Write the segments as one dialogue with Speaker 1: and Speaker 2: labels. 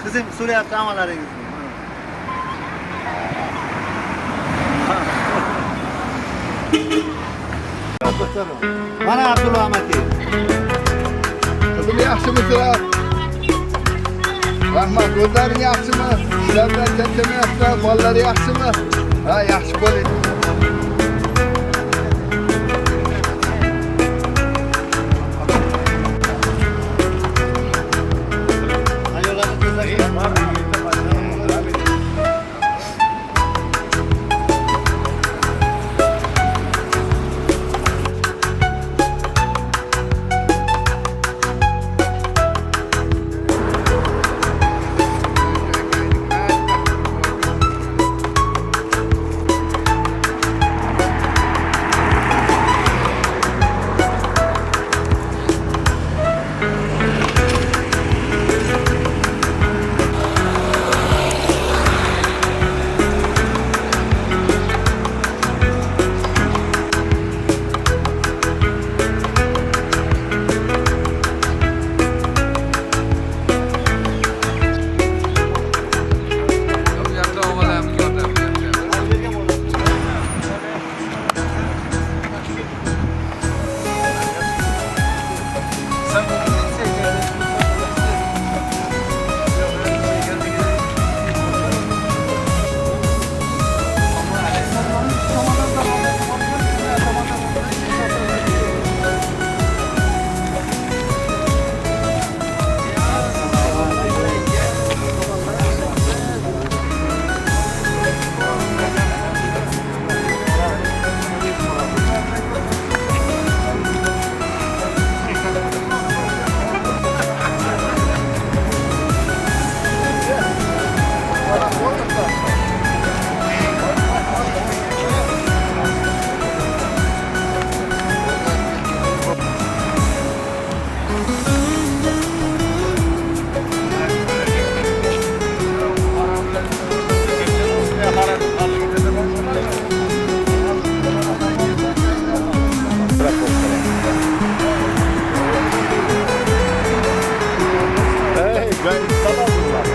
Speaker 1: Kızım Suriye damaları gibi. Bana Abdülhamid'i.
Speaker 2: Kızım yaxshimisiz? Rahmat, o'zlaring yaxshimi? Ishlardan charchamayapsizlar, bolalar yaxshimi? Ha, yaxshi bo'ling.
Speaker 1: Ayollarni tezlashgan.
Speaker 2: Hey, ben istemem bunlar.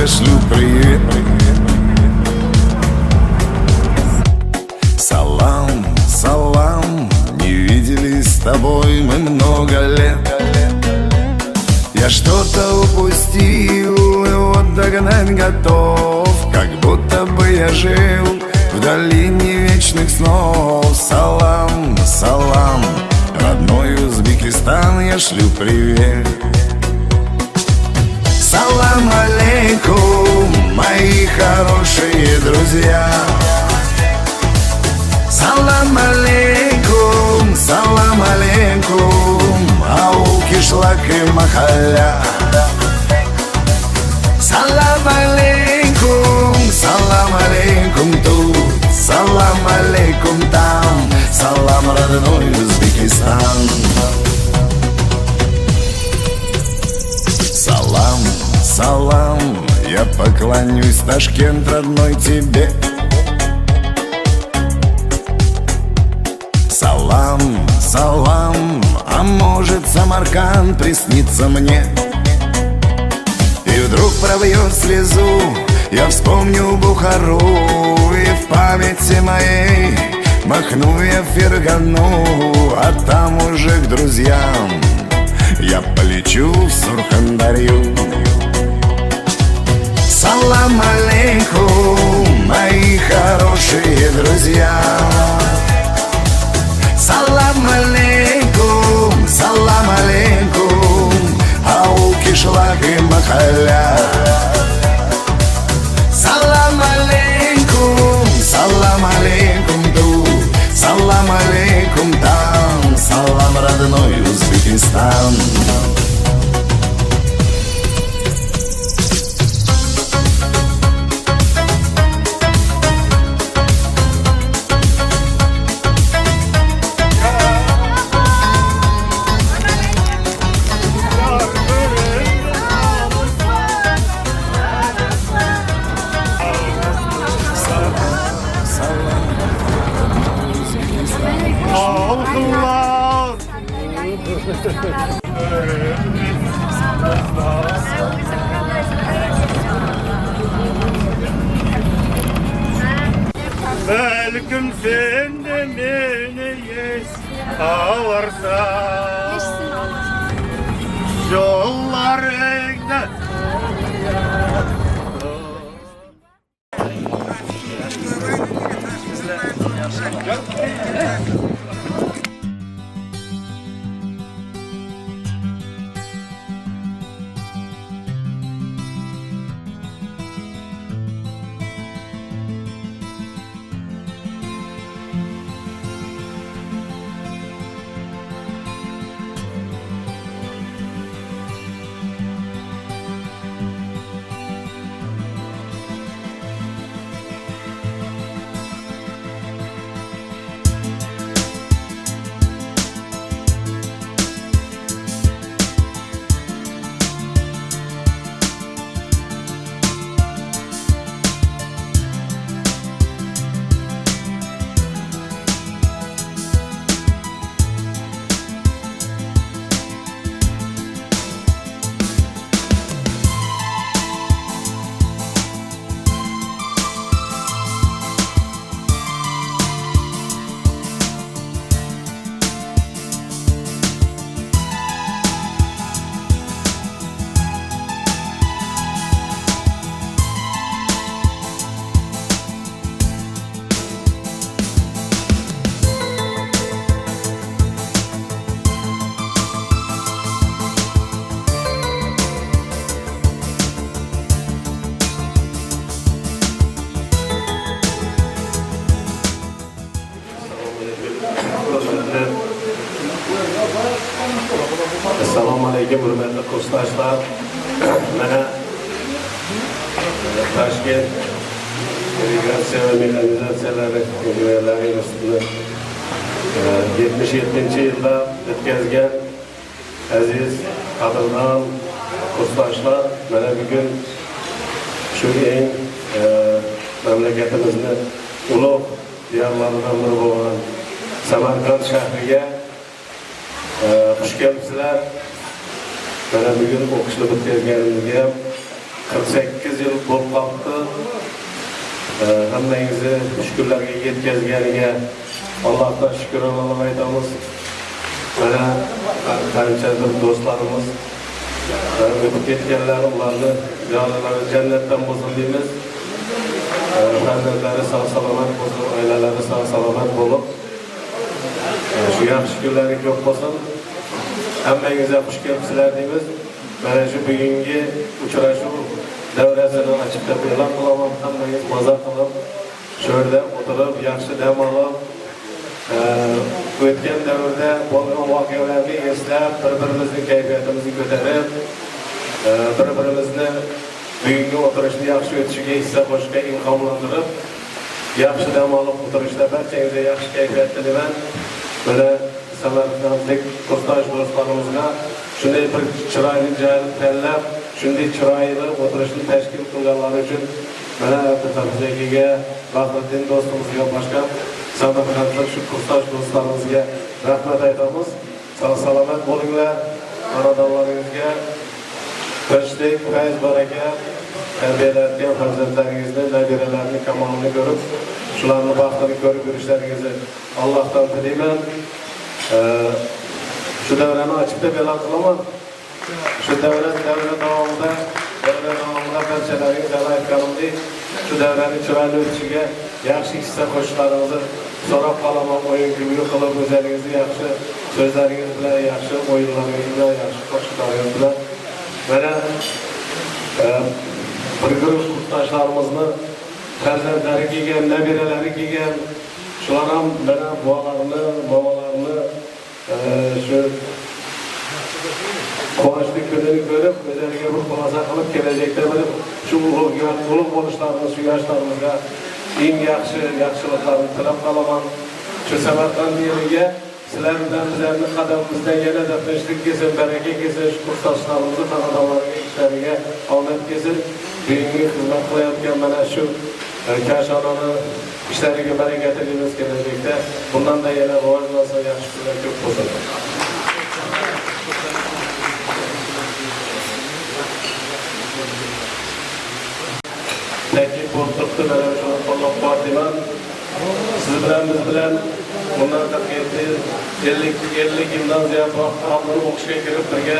Speaker 3: я шлю привет. Салам, салам, не виделись с тобой мы много лет. Я что-то упустил, и вот догнать готов, как будто бы я жил в долине вечных снов. Салам, салам, родной Узбекистан, я шлю привет. Салам алейкум, мои хорошие друзья. Салам алейкум, салам алейкум, ау кишлак и махалля. Салам алейкум тут, салам алейкум там, салам родной Узбекистан. Салам, салам, я поклонюсь, Ташкент родной тебе. Салам, салам, а может Самарканд приснится мне. И вдруг пробьет слезу, я вспомню Бухару, и в памяти моей махну я Фергану, а там уже к друзьям я полечу в Сурхандарью. Салам алейкум, мои хорошие друзья. Салам алейкум, ау кишлак и махалля. Салам алейкум тут, салам алейкум там, салам родной Узбекистан.
Speaker 1: Olsunlar. Belkim sen de beni yes ağırsa yollar ekle.
Speaker 4: Assalomu alaykum, hurmatli kursdoshlar. Mana Toshkent irrigatsiya va mexanizatsiyalari injenerlarining ustida 77-yilda o'tkazgan aziz qadrdon kursdoshlar, mana bugun shu eng mamlakatimizni ulug' diyorlaridan biri bo'lgan Samarqand shahriga xush kelibsizlar. Mana bugun o'qishni bitkazganimizga ham 48 yıl bo'lib qolibdi. Hammangizni shukrlarga yetkazganiga Allohdan shukronani aytamiz. Mana qanchadir do'stlarimiz o'tib ketganlar, ularni jonlari jannatdan bo'lsin deymiz. Farzandlari sog' salomat bo'lsin, oilalari sog' salomat bo'lib, shu yaxshi kunlari ko'p bo'lsin. Hammangizga xush kelibsizlar deymiz. Mana shu bugungi uchrashuv davrasini ochib deb e'lon qilaman. Hammangiz maza qilib, shu yerda o'tirib, yaxshi dam olib, o'tgan davrda bo'lgan voqealarni eslab, bir-birimizning kayfiyatimizni ko'tarib, bir-birimizni bugungi o'tirishni yaxshi o'tishiga hissa qo'shishga ilhomlantirib, yaxshi dam olib o'tirishda barchangizga yaxshi kayfiyat tilayman. Mana Samarqandlik kursdosh do'stlarimizga shunday bir chiroyli joyni tanlab, shunday chiroyli o'tirishni tashkil qilganlari uchun mana Abdulhafizaga, Bahriddin do'stimizga, boshqa Samarqandlik shu kursdosh do'stlarimizga rahmat aytamiz. Sog' salomat bo'linglar. Xonadonlaringizga tinchlik, fayz, baraka, tarbiyalayotgan farzandlaringizni, nabiralarini kamolini ko'rib, shularni baxtini ko'rib yurishlaringizni Allohdan tilayman. Shu davrani ochib deb e'lon qilaman. Shu davra davomida barchalaringiz aytganimdek, shu davrani chiroyli o'tishiga yaxshi hissa qo'shishlaringizni so'rab qolaman. O'yin kulgu qilib, o'zingizni yaxshi so'zlaringiz bilan, yaxshi o'yinlaringiz bilan, yaxshi qo'shiqlaringiz bilan mana bir guruh kursdoshlarimizni farzandlari kelgan, nabiralari kelgan, shular ham mana bolalarni, bobolarini shu quvonchli kunini ko'rib, o'zlariga bir xulosa qilib, kelajakda bir shu ulug' bo'lishlarini, shu yoshlarimizga eng yaxshiliklarni tilab qolaman. Shu Samarqand yeriga sizlar bilan bizlarni qadamimizdan yanada tinchlik kelsin, baraka kelsin, shu kursdoshlarimizni xonadonlariga, ishlariga omad kelsin. Bugungi xizmat qilayotgan mana shu Kashonani ishlariga baraka tilaymiz kelajakda. Bundan da yana rivojlansa, yaxshi kunlar ko'p bo'lsin. Taklif bo'lib turibdi, mana shuni qo'llab-quvvatlayman. Siz bilan, biz bilan bundan 50 yildan ziyod oldin o'qishga kirib birga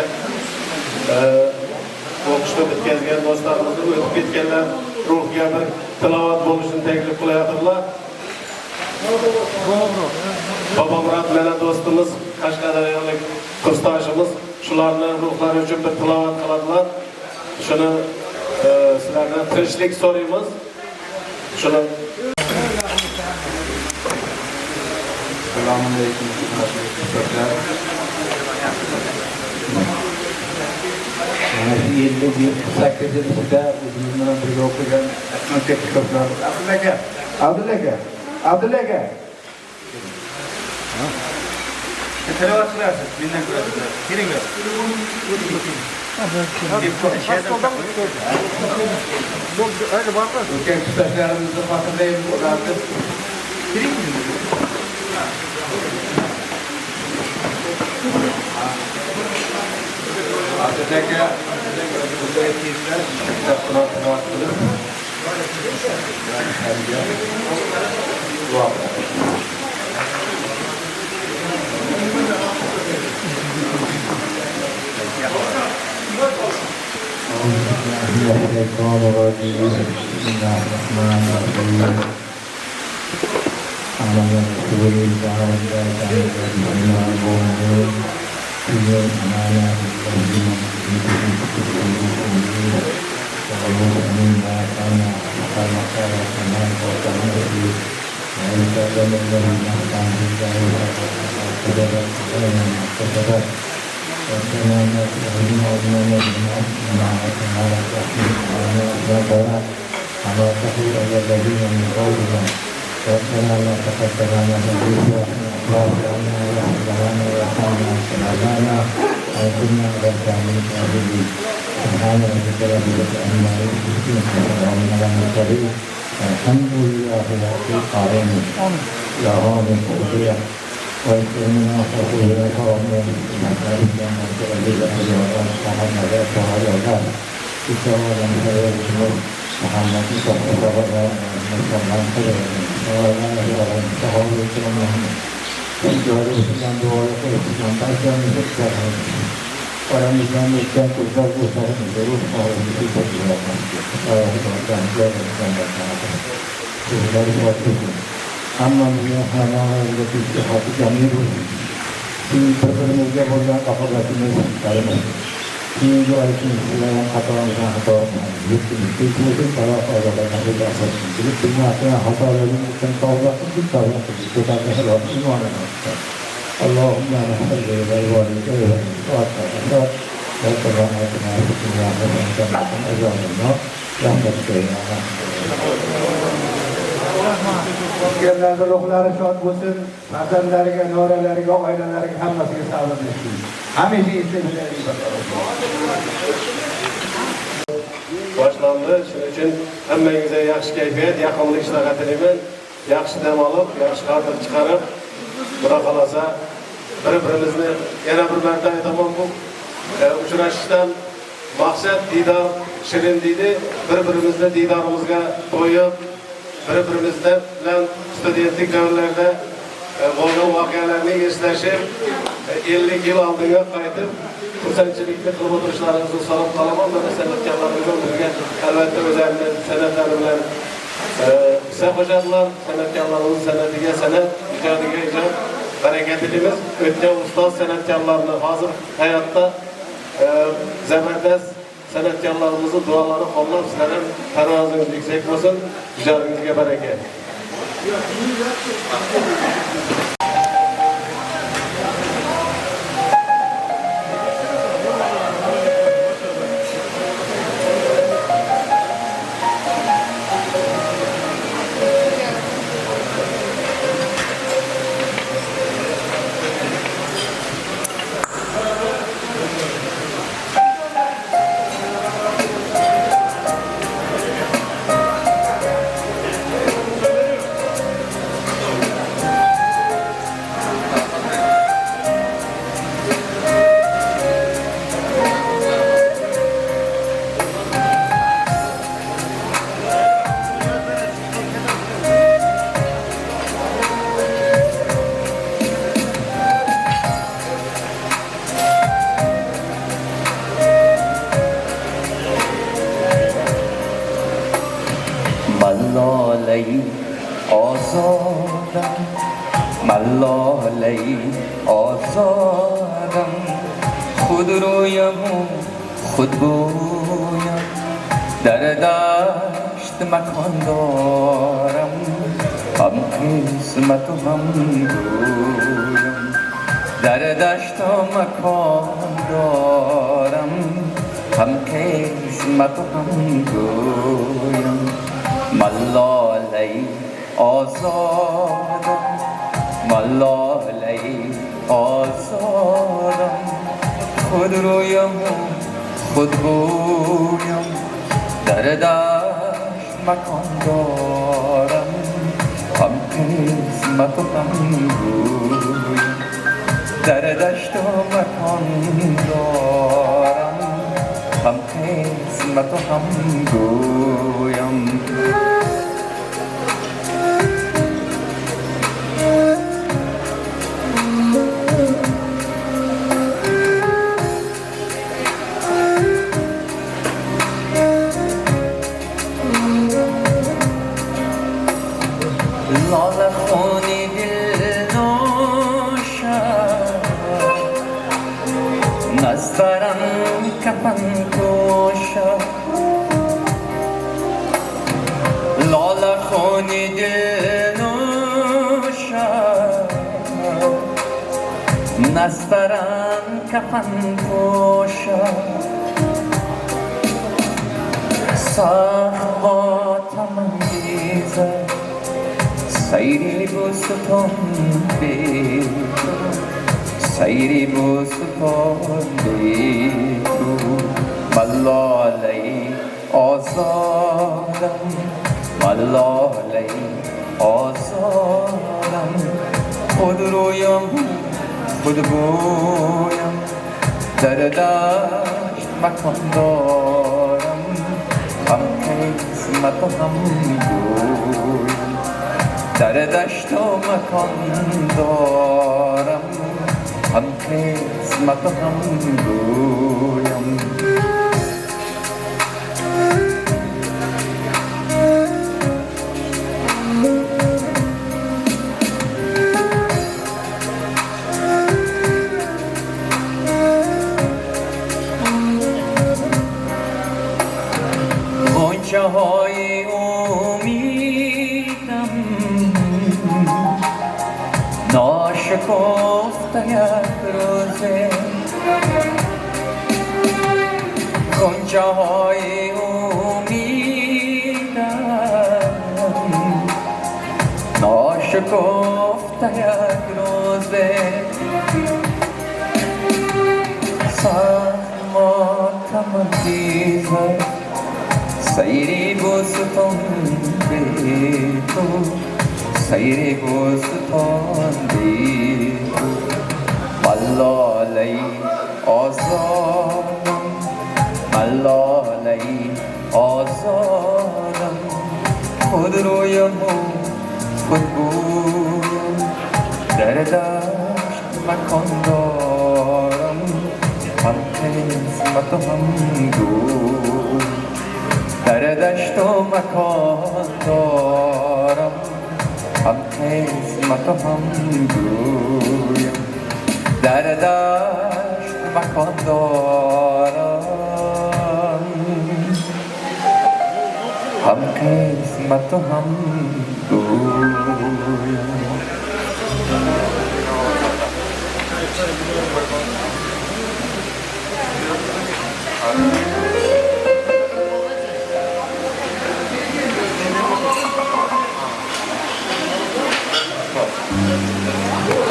Speaker 4: o'qishni bitkazgan do'stlarimizni, o'tib ketganlar ruhiga bir tilovat bo'lishini taklif qilyaptilar. Bobomurod mana do'stimiz, Qashqadaryolik kursdoshimiz, shularni ruhlari uchun bir tilovat qiladilar. Shuni sizlardan tinchlik so'raymiz. Shuni
Speaker 2: Assalomu alaykum. Mana shu 58 yil ichida o'zimiz bilan birga o'qigan maktab kitoblar. Abdullaga. Tilovat qilarsiz, mendan ko'rasiz. Kelinglar. O'tgan kursdoshlarimizni xotirlaymiz, ularni Abdullaga bunday kiyimlar kitoblar tilovat qilib Kicauan saya itu Muhammad itu kepada Muhammad itu orang Sahab itu namanya. Juara Islam dua itu sampai jam sekarang. Orang Islam itu kurang itu orang itu berjuang. Orang berjuang. Dari waktu itu, amannya hanya lebih cepat jamir. Ini perkembangan bola kapal ini sekarang. Ini juga yang kata orang itu kalau orang itu asal itu cuma apa hafal lagi mungkin tahu itu tahu itu tak ada ini mana. Allahumma salli alaihi wa sallam. Dan terangkan itu yang berkaitan. Kenapa ruhlar şad olsun, nazarlarga, noralarga, oilalarga hammasiga sağlık versin. Hamisha istegileri
Speaker 4: Başlandı. Shuning uchun hammangizga yaxshi kayfiyat, yoqimli ishlar tilayman. Yaxshi dam olib, yaxshi xotir chiqarib, Xudo xolasa bir-birimizni yana bir marta aytaman bu uchrashishdan maqsad diydor shirin deydi. Bir-birimizni diydorimizga qo'yib bir-birimiz bilan studentlik davrlarida bo'lgan voqealarni eslashib 50 yil oldinga qaytib xursandchilikni qilib o'tirishlaringizni so'rab qolaman. Mana san'atkorlarimiz o'rniga albatta o'zlarini san'atlari bilan hissa qo'shadilar. San'atkorlarimiz san'atiga san'at, ijodiga ijod, baraka tilaymiz. O'tgan ustoz san'atkorlarni hozir hayotda zabardast san'atkorlarimizni duolari qo'llab sizlarning tarozingiz yuksak bo'lsin, ijodingizga baraka.
Speaker 5: ملالای آزادم خود رویم و خود گویم در دشت مکان دارم هم قسمت و هم گویم در دشت مکان دارم هم قسمت و هم گویم ملالای آزادم ملالای آزادم خود رویم و خود گویم در دشت مکان دارم هم قسمت و هم گویم در دشت مکان دارم هم قسمت و هم گویم نزدارم کفن کوشا لاله خونی دل نوشا نزدارم کفن کوشا صحبا تمنگیزه سیری بستون بیتو سیری بستان بیتو ملالای آزادم ملالای آزادم خود رویم خود گویم در دشت مکان دارم قسمت هم گویم در دشت و مکان دارم هم قسمت هم گویم های امیدم ناشکفته یک روزه غنچه های امیدم ناشکفته یک روزه سخت ماتم دیزه سیری بوستان بی تو سیری بوستان بی تو ملالی آزادم ملالی آزادم خود رویم و خود بویم در دشت مکان دارم هم قسمت و هم گویم در دشت و مکان دارم هم قسمت و هم گویم در دشت مکان دارم هم قسمت و هم گویم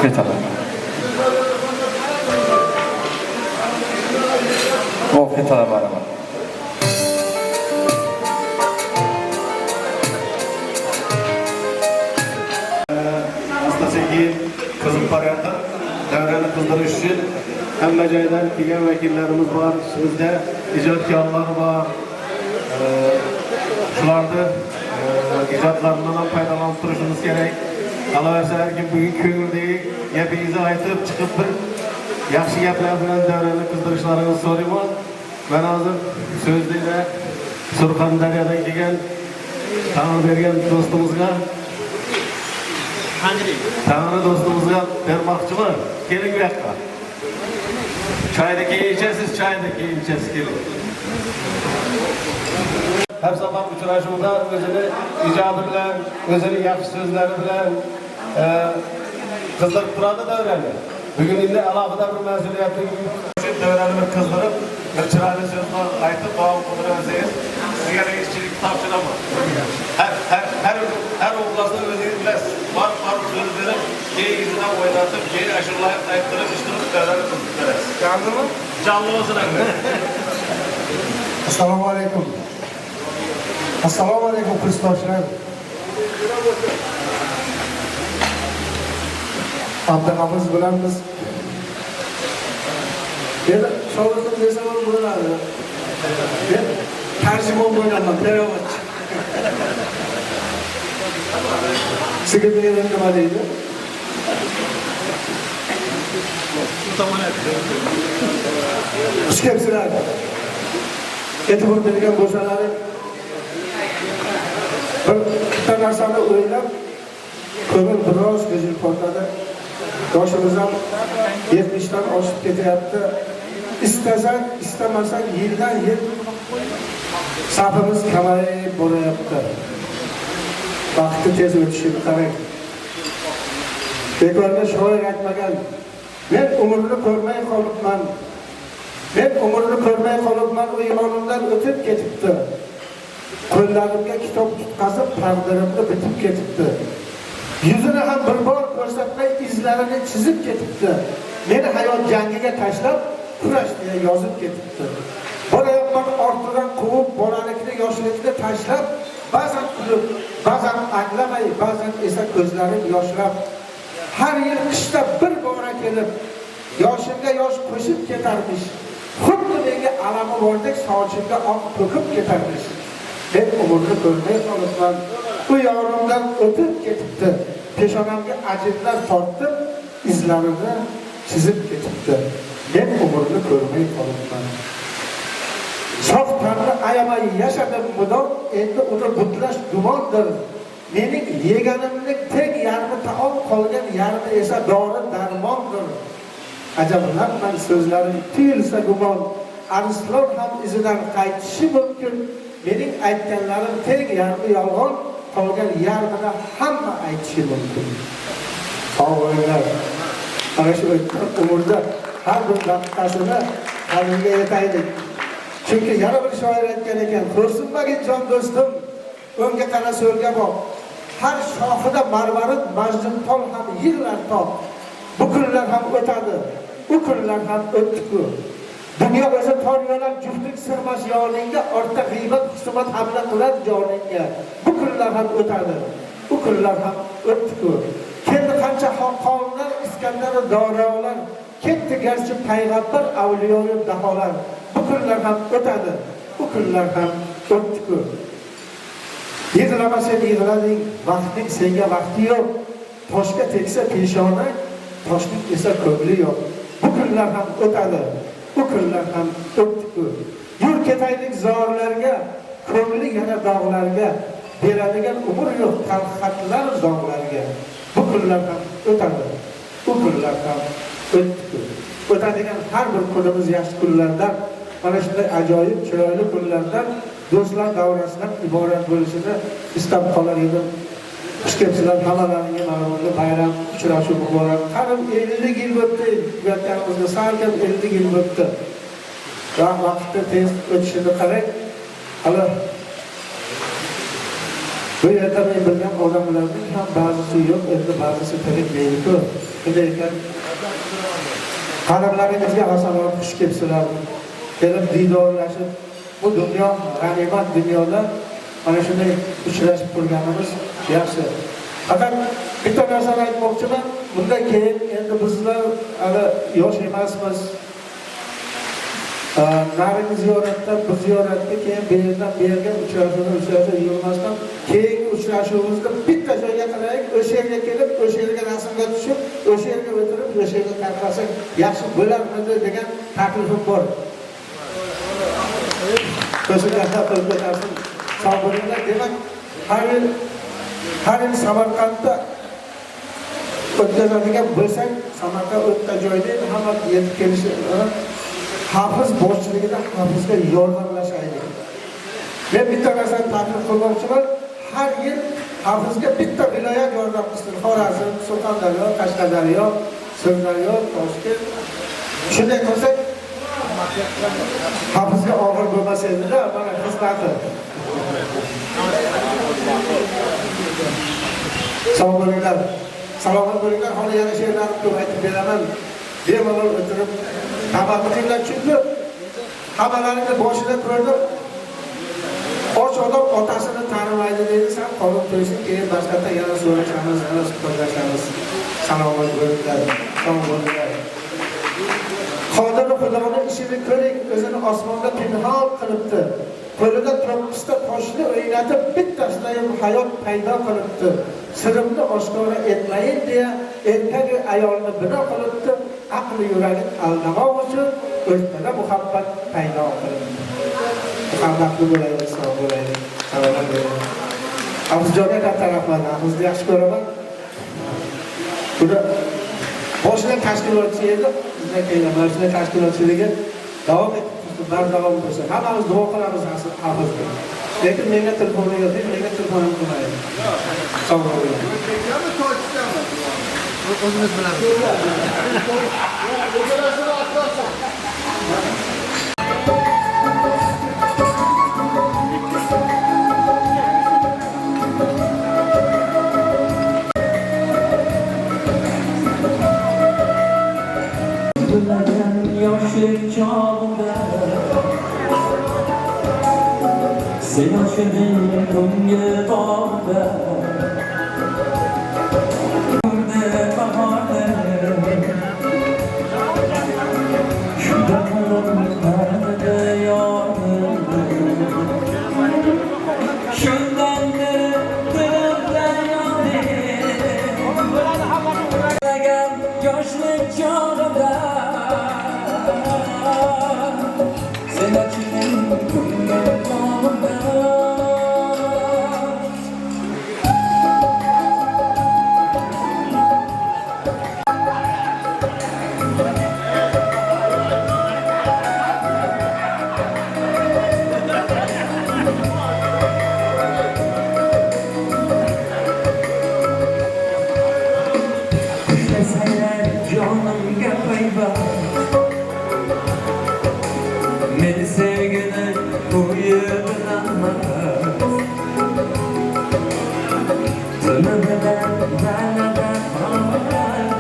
Speaker 5: Ketalar. Bu ketalar var ama.
Speaker 4: Aslında kızım parayatta devreni kızdırış için hamma joydan kelgan vakillarimiz bor, sizde ijodkorlar bor. Shularni ijodlaridan ham foydalanib turishimiz kerak. Qolaversa har kim bugun ko'ngildagi gapingizni aytib chiqib bir yaxshi gaplar bilan davrani qizdirishlaringizni so'rayman. Men hozir so'zlikda Surxondaryodan kelgan ta'min bergan do'stimizga bermoqchiman. Keling bu yoqqa. Choyni keyin ichasiz, keling. Her zaman uchrashuvda o'zini ijodi bilan, o'zini yaxshi so'zlari bilan qizdirib turadi davrani. Bugun endi alohida bir mas'uliyatni davrani bir qizdirib, bir chiroyli so'zni aytib davom qildirsangiz, sizga ishchilik topshiraman. Her o'g'lasini o'zingiz bilasiz. Bor so'z berib, keyin o'ynatib, keyin ashurlarni ayttirib, ishtirib davrani qizdirasiz. Yordimi? Jonli bo'lsin.
Speaker 6: Assalomu alaykum. Assalomu alaykum kursdoshlar. Abdulaziz bilan biz shogirdlik desam ham bo'ladi. Men tarjimon bo'laman, переводчик. Sizga nima deydi? Xush kelibsizlar. E'tibor bergan bo'lsalaring bitta narsani o'ylab ko'ngil biroz g'ijil portadi. Yoshimiz ham 70 dan oshib ketyapti. İstasak, istamasak yildan yil safimiz kamayib boryapti. Vaqtni tez o'tishini qarang. Bekorga shoir aytmagan. Men umrni ko'rmay qolibman. U imonimdan o'tib ketibdi. Qo'llarimga kitob tutqazib, taqdirimni bitib ketibdi. Yuzini ham bir bor ko'rsatmay izlarini chizib ketibdi. Meni hayot jangiga tashlab, kurash deya yozib ketibdi. Bolayapman ortidan quvib, bolalikni, yoshlikni tashlab, ba'zan kulib, ba'zan anglamay, ba'zan esa ko'zlarim yoshlab, har yil qishda bir bora kelib, yoshimga yosh qo'shib ketarmish. Xuddi menga alami bordek sochimga oq to'kib ketarmish. Ben umurni ko'rmay qolibman. Bu yonimdan o'tib ketibdi. Peshonamga ajinlar tortib, izlarini chizib ketibdi. Ben umurni ko'rmay qolibman. Soxtanni ayamay yashadim mudom, endi uni butlash gumondir. Mening yeganimning tek yarmi taom qolgan yarmi esa dori darmondir. Ajablanman so'zlarim tuyulsa gumon, Arslon ham izidan qaytishi mumkin. Mening aytganlarim tek yarmi yolg'on, qolgan yarmini hamma aytishi mumkin. Sog'lig'lar. Mana shu o'tgan umrda har bir daqiqasini qalbga yetaylik. Chunki yana bir shoir aytgan ekan, "Xo'rsinmagin jon do'stim, o'ngga qara so'lga boq. Har shoxida marvarid majnuntol ham yig'lar top. Bu kunlar ham o'tadi, u kunlar ham o'tdi-ku. Dunyo o'zi tonyolar juftlik sirmas yoningga, ortda g'iybat husumat hamla qilar joningga. Bu kunlar ham o'tadi, u kunlar ham o'tdi-ku. Keldi qancha xonqonlar, Iskandar Dorolar, ketdi garchi payg'ambar, avliyoy daholar. Bu kunlar ham o'tadi, u kunlar ham o'tdi-ku. Yig'lamasang yig'lading, vaqtning senga vaqti yo'q. Toshga tegsa peshona, toshning esa ko'ngli yo'q. Bu kunlar ham o'tadi, u kunlar ham o'tdi-ku. Yur ketaylik zorlarga, ko'ngli yana dog'larga, beradigan umr yo'q talxatlar zog'larga. Bu kunlar ham o'tadi, u kunlar ham o'tdi-ku. O'tadigan har bir kunimiz yaxshi kunlardan, mana shunday ajoyib chiroyli kunlardan, do'stlar davrasidan iborat bo'lishini istab qolar edim. Xush kelibsizlar, hammalaringga ma'lumotli bayram uchrashuv muborak. Qarib 50 yil o'tdi, yurtlarimizda salkam 50 yil o'tdi. Vaqtda tez o'tishini qarang. Hali bu yerda men bilgan odamlarning ham ba'zisi yo'q, endi ba'zisi tirik deydi-ku. Shunday ekan, qadamlaringizga asalom, xush kelibsizlar. Kelib didorlashib, bu dunyo g'animat dunyoda mana shunday uchrashib turganimiz yaxshi. Faqat bitta narsani aytmoqchiman. Bundan keyin endi bizlar hali yosh emasmiz. Naringi ziyoratda, bu ziyoratga keyin bu yerga uchrashuv yurmasdan keyingi uchrashuvimizni bitta joyga qilaylik, o'sha yerga kelib, o'sha yerga rasmga tushib, o'sha yerga o'tirib, o'sha yerga tarqasak yaxshi bo'larmidi degan taklifim bor. Qo'shimcha qilib o'tarsin. Sog' bo'linglar. Demak, har yil Samarqandda o'tkazadigan bo'lsak, Samarqand o'tta joyda hamma yetib kelishi, Hafiz boshchiligida hafizga yordamlashaylik. Men bitta narsani taklif qilmoqchiman. Har yil hafizga bitta viloyat yordam qilsin. Xorazm, Surxondaryo, Qashqadaryo, Sirdaryo, Toshkent. Shunday qilsak, hafizga og'ir bo'lmas edi-da, mana xizmati. Sog' bo'linglar. Salomat bo'linglar. Hali yana she'rlarni ko'p aytib beraman. Bemalol o'tirib tabaqqi qilinglar, chunki hammalaringni boshida ko'rdim. Och odam otasini tanimaydi deydi, sen qolib turishing, keyin boshqacha yana so'rashamiz, yana suhbatlashamiz. Salomat bo'linglar. Sog' bo'linglar. Qodir Xudoning ishini ko'ring, o'zini osmonda pinhon qilibdi. Qo'lida 9 ta toshni o'ynatib, bittasida hayot paydo qilibdi. Sirimni oshkora etmayin deya erkak ayolni bino qilibdi. Aqli yuragini aldamoq uchun o'rtada muhabbat paydo qilibdi. Muhabbatli bo'laylik, sog' bo'laylik, salomat bo'laylik. Hafizjonga katta rahmat, hafizni yaxshi ko'raman. Buni boshida tashkilotchi edi, bizdan keyin mana shunday tashkilotchiligi davom etib bardavom bo'lsa, hammamiz duo qilamiz hafizga. Lekin menga telefonni yo'q, menga telefonim qilmaydi. Sog' bo'ling. O'zimiz bilamiz.
Speaker 7: Yoshlik chog'da sen yoshining ko'ngli bog'da bahorda shunda ham yordi Sen açının koynumda canımga payvand meni sevgini o'yi bilan maraz tilidan laladan oldim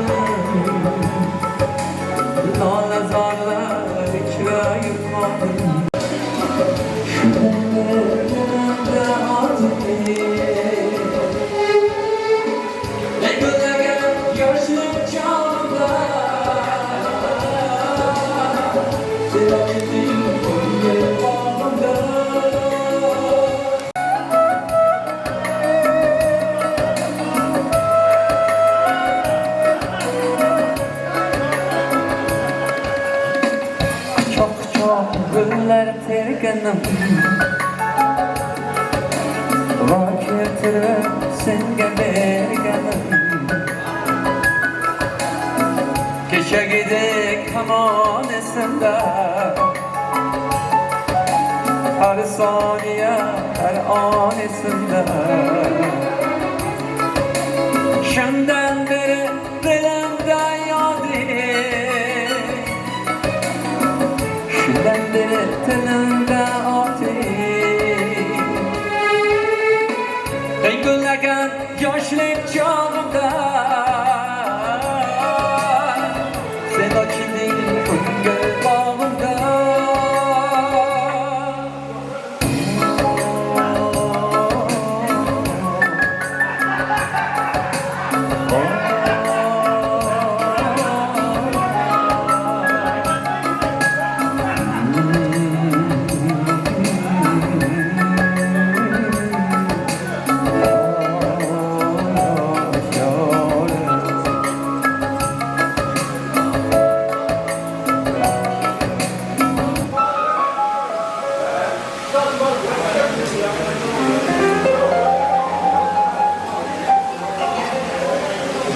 Speaker 7: lola zorlar ichra yuqodim shunday otim çok gullar terganim va keltirib senga berganim kechagidek hamon esimda har soniya har on esimda shundan beri dilimda yoding shundan beri tilimda oting Rengullagan yoshlik chog'imda sen ochilding ko'ngil bog'imda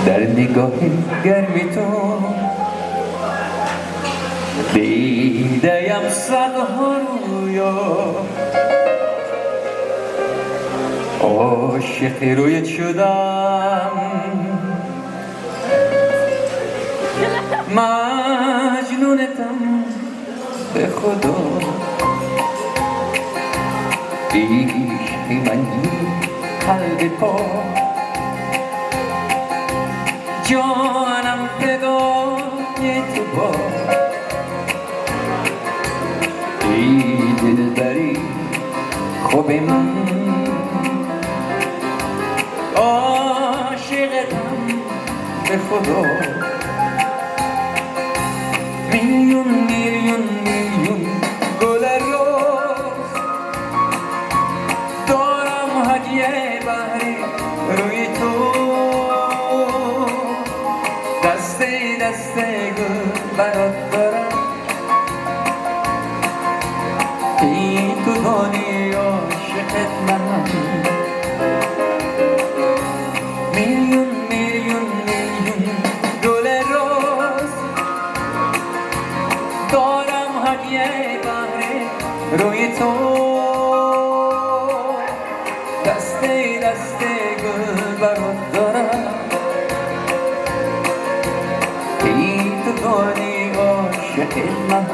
Speaker 7: در نگاه گرم تو دیدم صدها رویا عاشق رویت شدم مجنونتم به خدا عشق منی قلب پا جانم فدای تو با ای دلبری خوب من عاشقتم به خدا میلیون میلیون میلیون گل روز دارم هدیه بهری روی تو دسته گل برات دارم این تو دانی عاشقت منم میلیون میلیون میلیون گل روز دارم هدیه بهره روی تو دسته گل برات دارم دانی عاشق من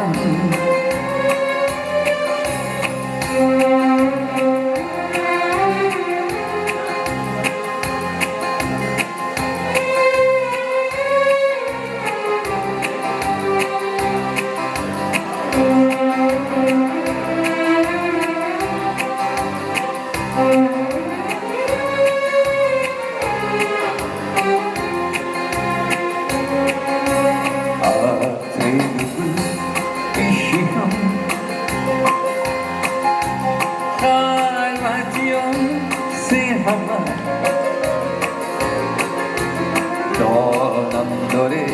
Speaker 7: دانم داره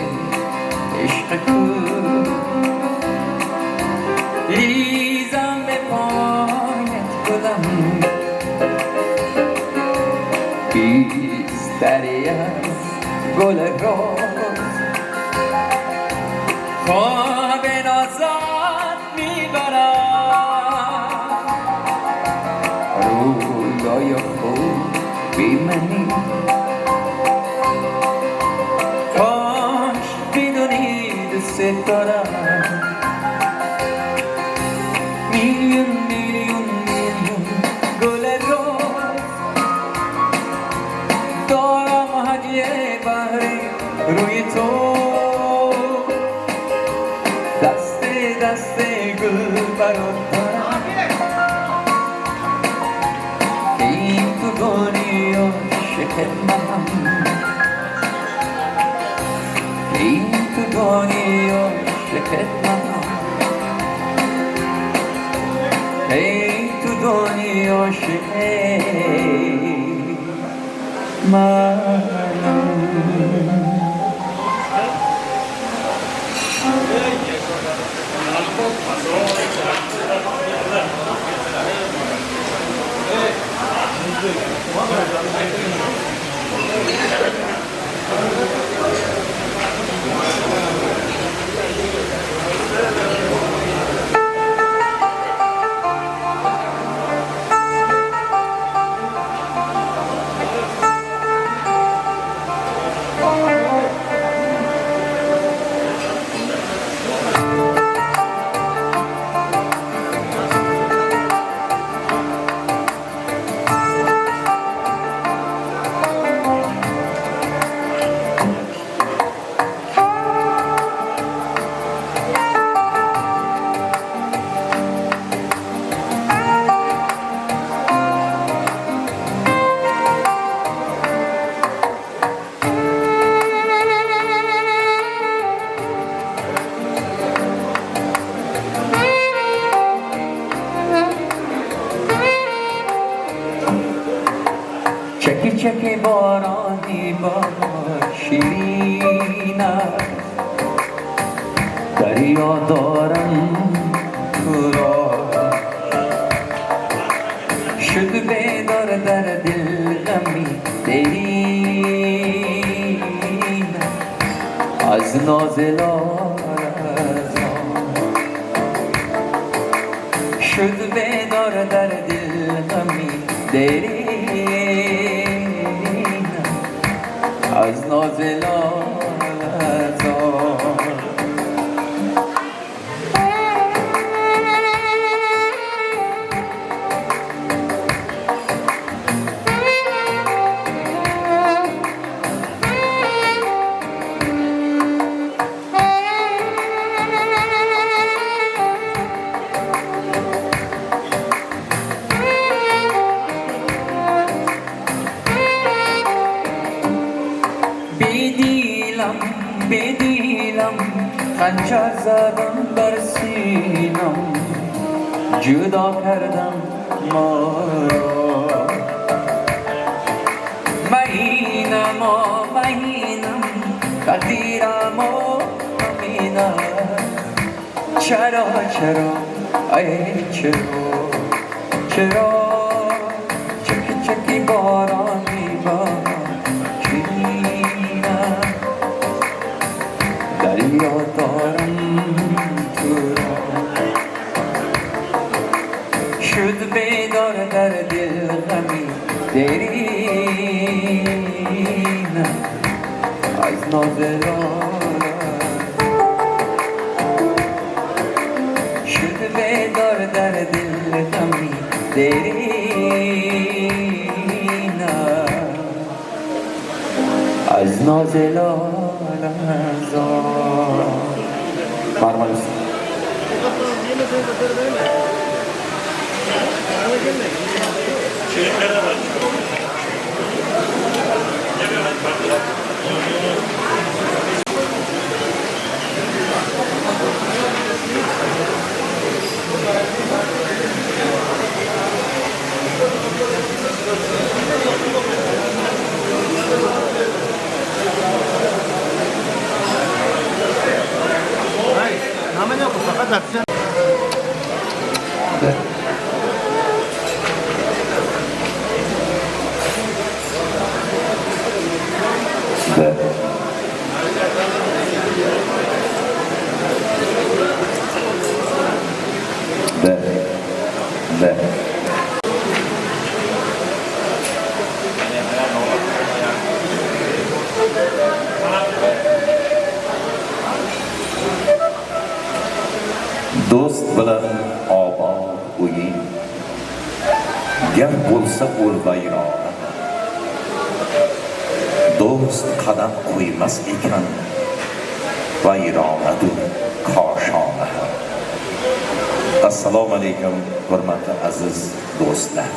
Speaker 7: عشق تو ریزم به پایت گلم بیستری از گل روز خواب نازت میبرم رویای خوب بی منی کاش بدونی دوست دارم میلیون میلیون میلیون گل روز دارم هدیه بهری روی تو دست دست گل برات دارم که این تو دنیا شکر منم که این تو دنیا شکر منم ای تو دنیا شکر منم چکی چکی بارانی با شیرین است دریا دارم تو را شد بیدار در دل غمی دیرین از ناز لارزان شد بیدار در دل غمی دیرین از ناز لالزار بدیلم خنجر زدم بر سینم جدا کردم ما را مهینم تقدیرم همینم چرا ای چرا چکی چکی بارانی با دریا دارم تو را شد بیدار در دل غمی دیرین از ناز شد بیدار در دل غمی دیرین از ناز Marmaris.
Speaker 1: namanya apa? Fakat
Speaker 8: bilan obod uying, gap bo'lsa o'l bayrog'i. Do'st qadam qo'ymas ekan, bayrog'idir koshona. Assalomu alaykum, hurmatli aziz do'stlar,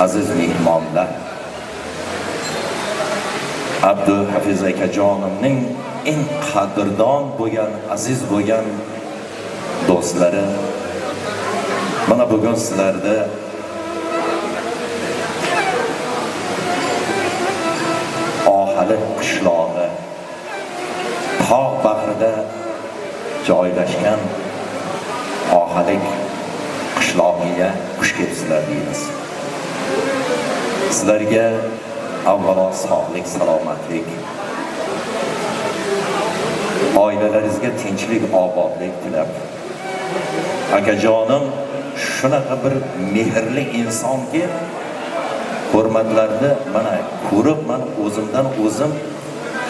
Speaker 8: aziz mehmonlar. Abdu Hafiz akajonimning eng qadrdon bo'lgan, aziz bo'lgan do'stlari mana bugun sizlarda Ohali qishlog'i tog' bag'rida joylashgan Ohalik qishlog'iga xush kelibsizlar deymiz. Sizlarga avvalo sog'lik, salomatlik, oilalaringizga tinchlik, obodlik tilab, akajonim shunaqa bir mehrli insonki, hurmatlarni mana ko'rib, mana o'zimdan o'zim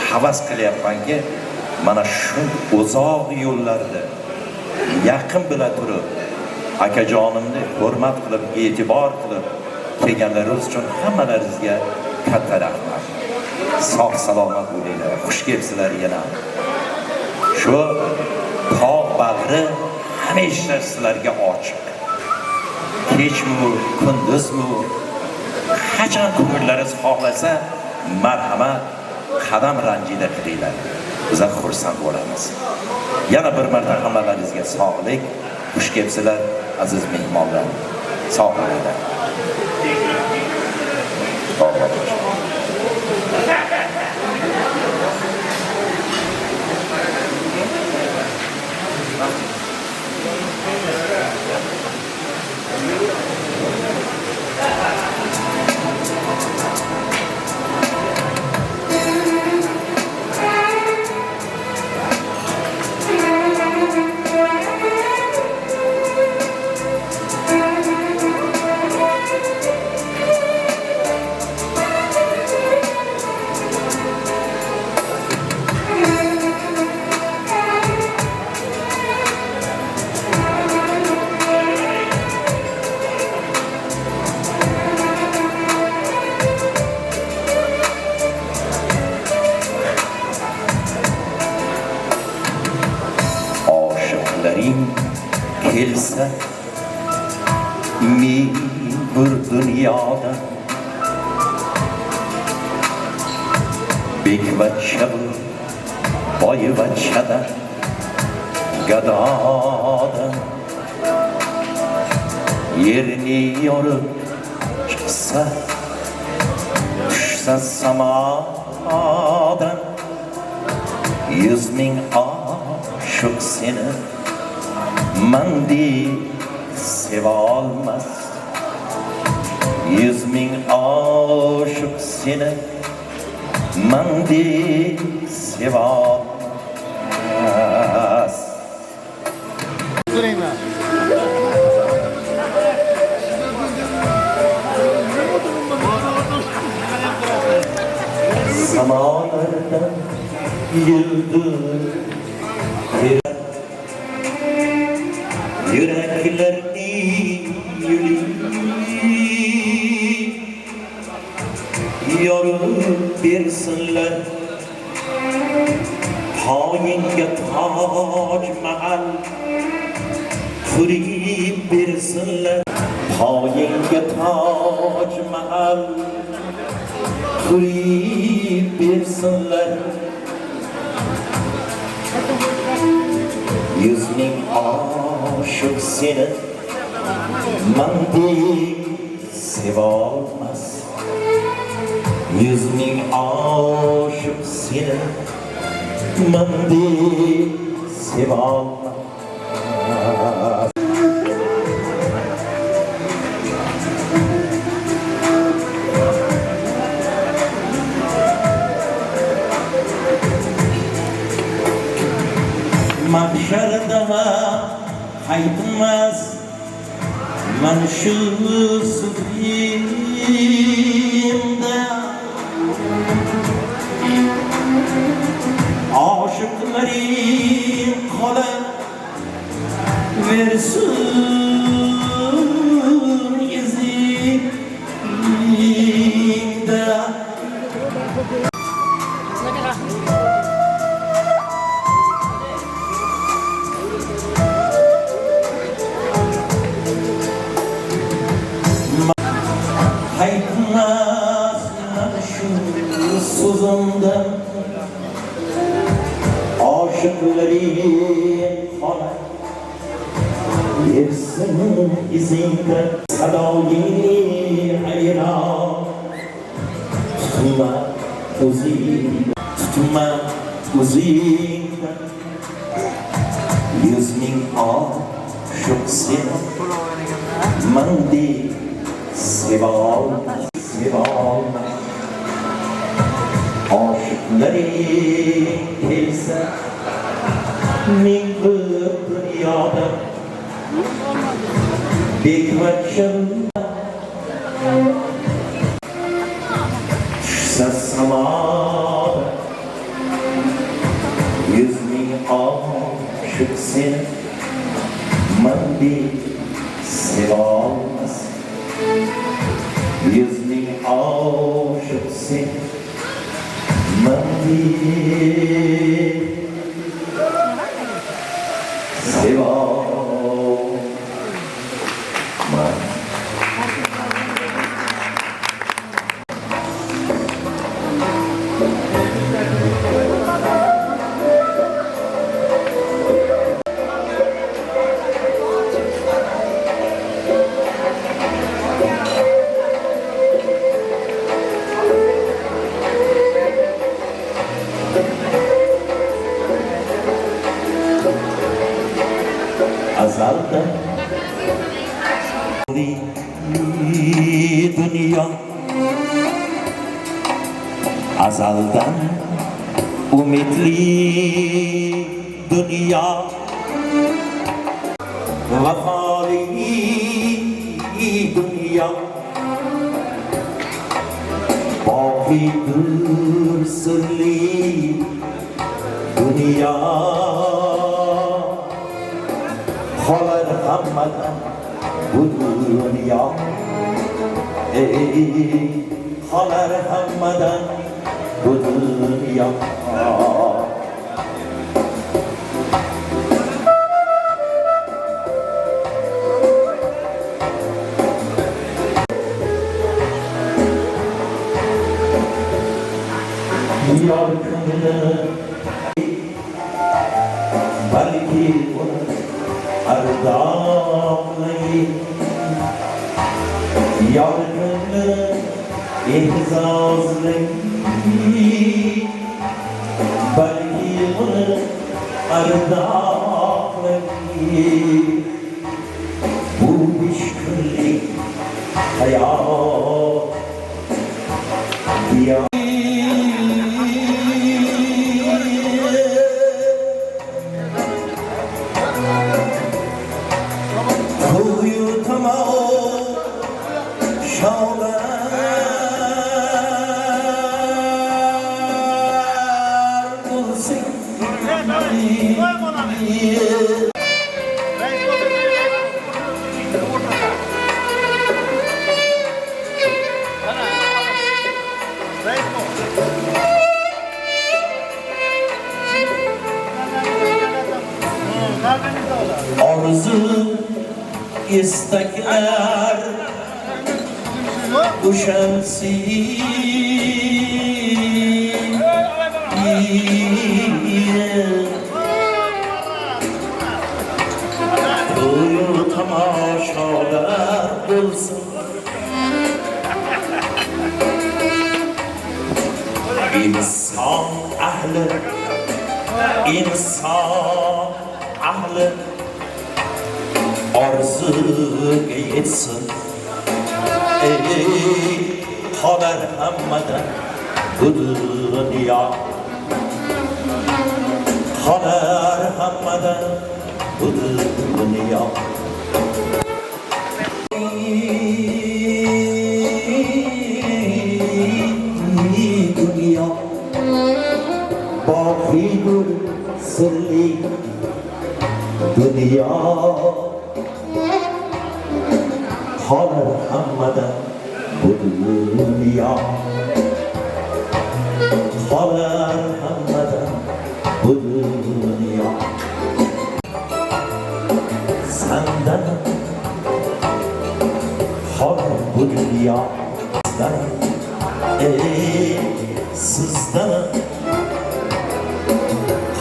Speaker 8: havas qilyapmanki, mana shu uzoq yo'llarda yaqin bila turib, akajonimni hurmat qilib, e'tibor qilib kelganlaringiz uchun hammalaringizga katta rahmat. Sog' salomat bo'linglar. Xush kelibsizlar yana. Shu tog' bag'ri hamisha sizlarga ochiq. Kechmi, kunduzmi, qachon ko'ngillariniz xohlasa, marhamat, qadam ranjida qilinglar. Biz xursand bo'lamiz. Yana bir marta hammalaringizga sog'lik, xush kelibsizlar aziz mehmonlar. Sog' bo'linglar. Kelsa min bir dunyoda bekvachcha boyvachchada gadoda yerini yorib chiqsa tushsa samodan 100 ming oshiq seni mandi sevolmas, 100 ming oshiq seni mandi sevolmas. Zamonlardan yıldız yüreklerini yorub bersinler, poyinga toj mahal qurib bersinler, poyinga toj mahal qurib bersinler. 100 ming oshiq seni mandi sevolmas, 100 ming oshiq seni mandi sevolmas. Mahşerde haytmaz man şu sıfrimde aşıkları kalan ve Dersin izinde Haytmazlar şu sözümden Aşıkların haber Yersin izinde Sadayı hayran Tutma uzinde Yüz bin aşık seni Mandi seval Aşıkları kelse Min dünyada Bekvetşim Düşse samada Yüz bin aşık seni Mandi sevalmaz Yüz bin aşık seni Mandi sevalmaz Azaldan dünya Azaldan ümitli dünya Vefalı dünya Bakidir sırlı dünya Xolar hammadan bu dünya Xolar hammadan bu dünya Yar kınını Belki Ardağlayı Yargını ihzazlayı Belki onu ardağlayı Bu bişkırlık hayat Ya Arzu istekler uşamsi Toyu tamaşalar bulsun İnsan ahli Arzuga yetsin Xolar hammadan bu dünya Xolar hammadan bu dünya Dünya Bakidir sırlı dünya Xolar hammadan bu dunyo Xolar hammadan bu dunyo Sandan xolar bu dunyo Sizdan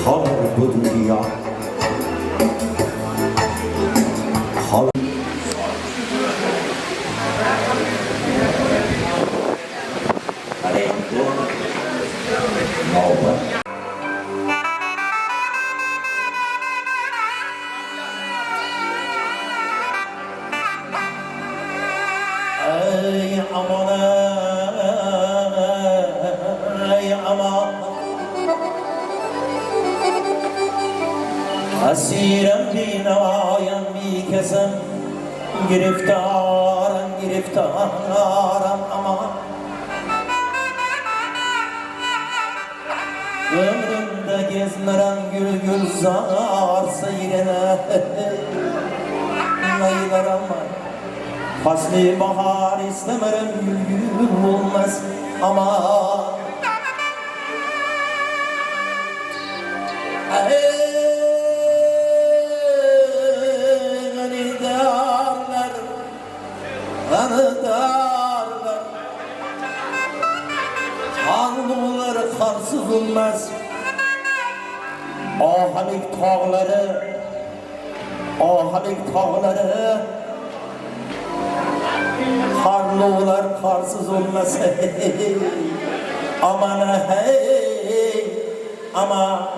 Speaker 8: xolar bu dunyo Ey aman ey aman Asirem binayem bikesem Giriftaram giriftaram aman Ömrümde gezmeren gül gül zar seyrene Naylar aman Fasli bahar istemerim gül olmaz ama Gani darlar Tanrılar karsız olmaz Ahalik tağları Karlılar karsız olmasa aman hey ama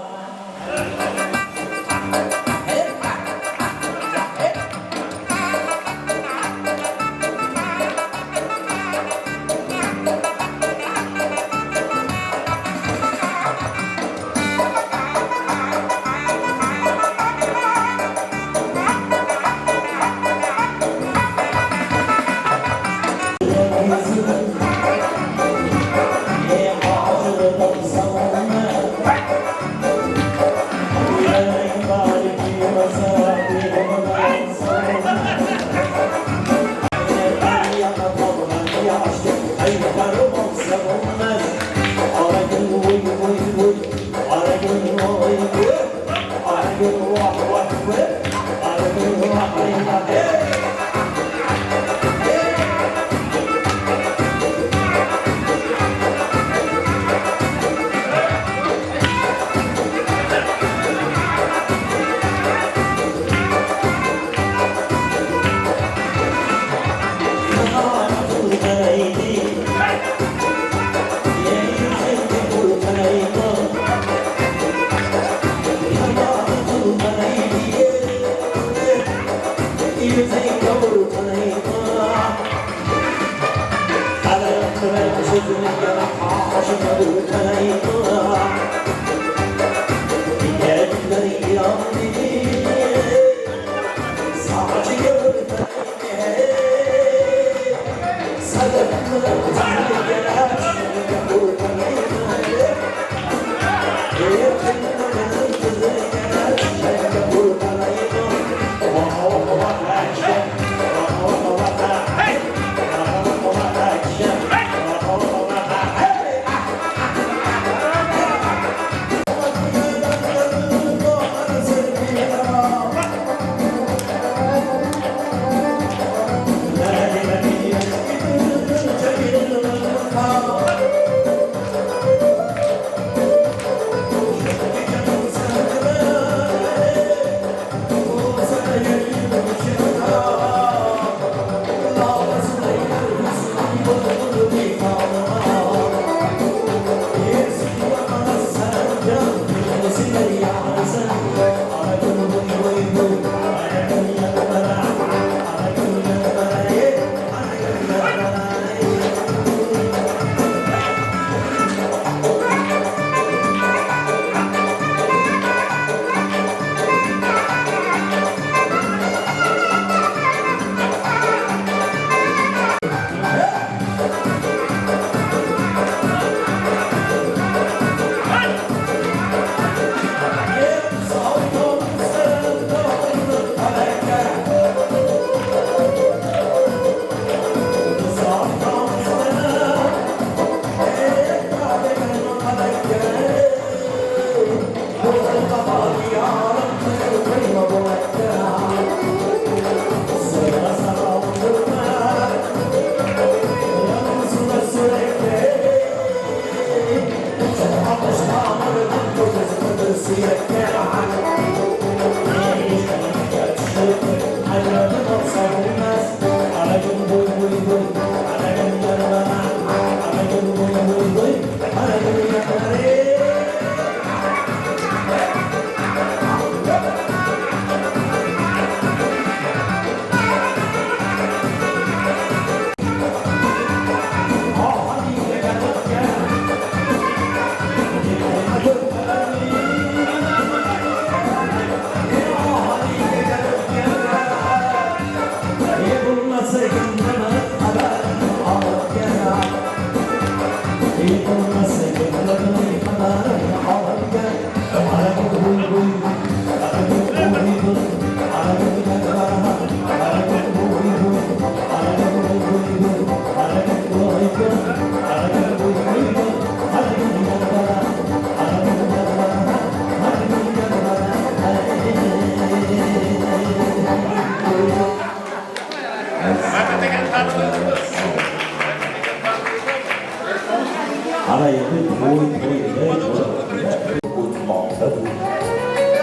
Speaker 8: o'tmoqdadir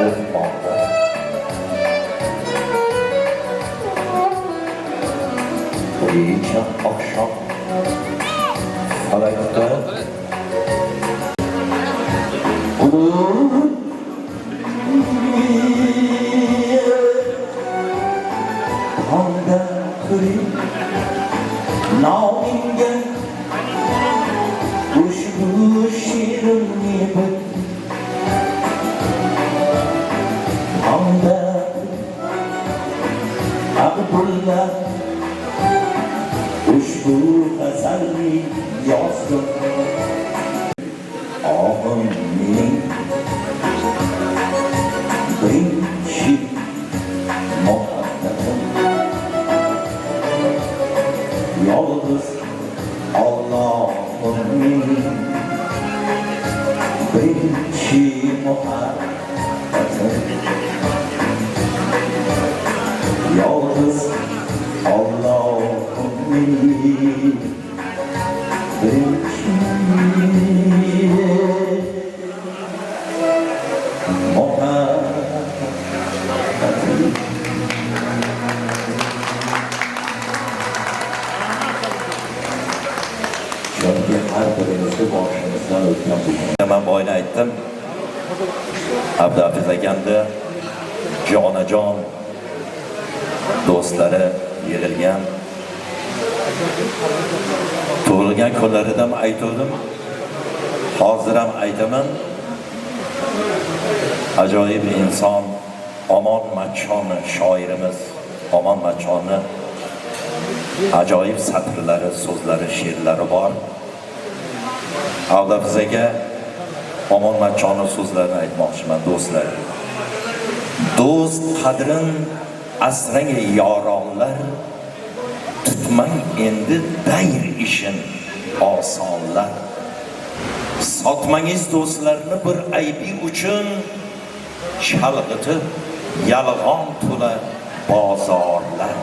Speaker 8: o'tmoqda kecha oqshom falakda tongda turib nomingga ushbu shirinni bil tongda Abdullah ushbu g'azalni yozdim og'im mening birinchi muhabbatim yolg'iz Allohim mening birinchi muhabbatim yolg'iz Allohim mening birinchi muhabbatim chunki har birimizni boshimizdan o'tgan bu man boyna aytdim Abduhafiz akamni jonajon do'stlari yig'ilgan tug'ilgan kunlarida ham aytdim hozir ham aytaman ajoyib inson Omon Machchoni shoirimiz Omon Machchoni ajoyib satrlari so'zlari she'rlari bor Abduhafiz aka Omon Machchoni so'zlarini aytmoqchiman do'stlar do'st qadrin asrang yoronlar tutmang endi dayr ishin osonlar sotmangiz do'stlarni bir aybi uchun chalg'itib yalg'on to'la bozorlar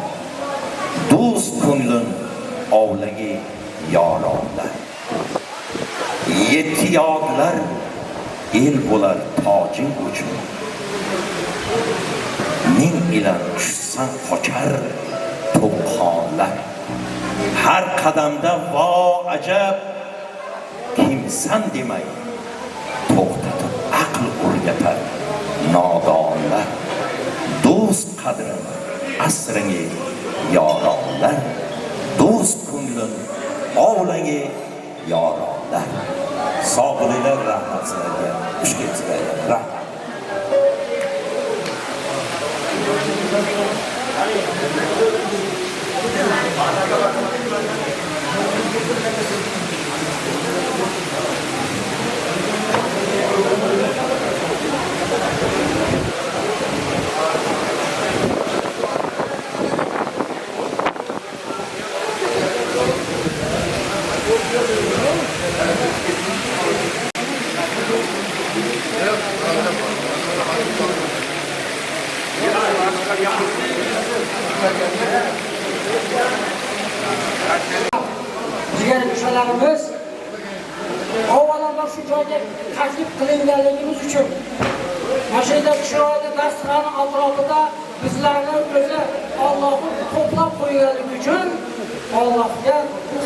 Speaker 8: do'st ko'nglin ovlagi yoronlar yetti yodlar el bo'lar tojing uchun ming ilan tushsan qochar to'qonlar har qadamda vo ajab kimsan demay to'xtatib aql o'rgatar nodonlar do'st qadrin asringi yoronlar do'st ko'nglin ovlagi yoronlar sog' bo'linglar rahmat sizlarga xushkelibsizlar rahmat
Speaker 9: Jigar ushalarimiz avvalambor shu joyga taklif qilinganligimiz uchun mashina chiroyli dasturxon atrofida bizlarni o'zi Allohning to'plab qo'yganligi uchun Allohga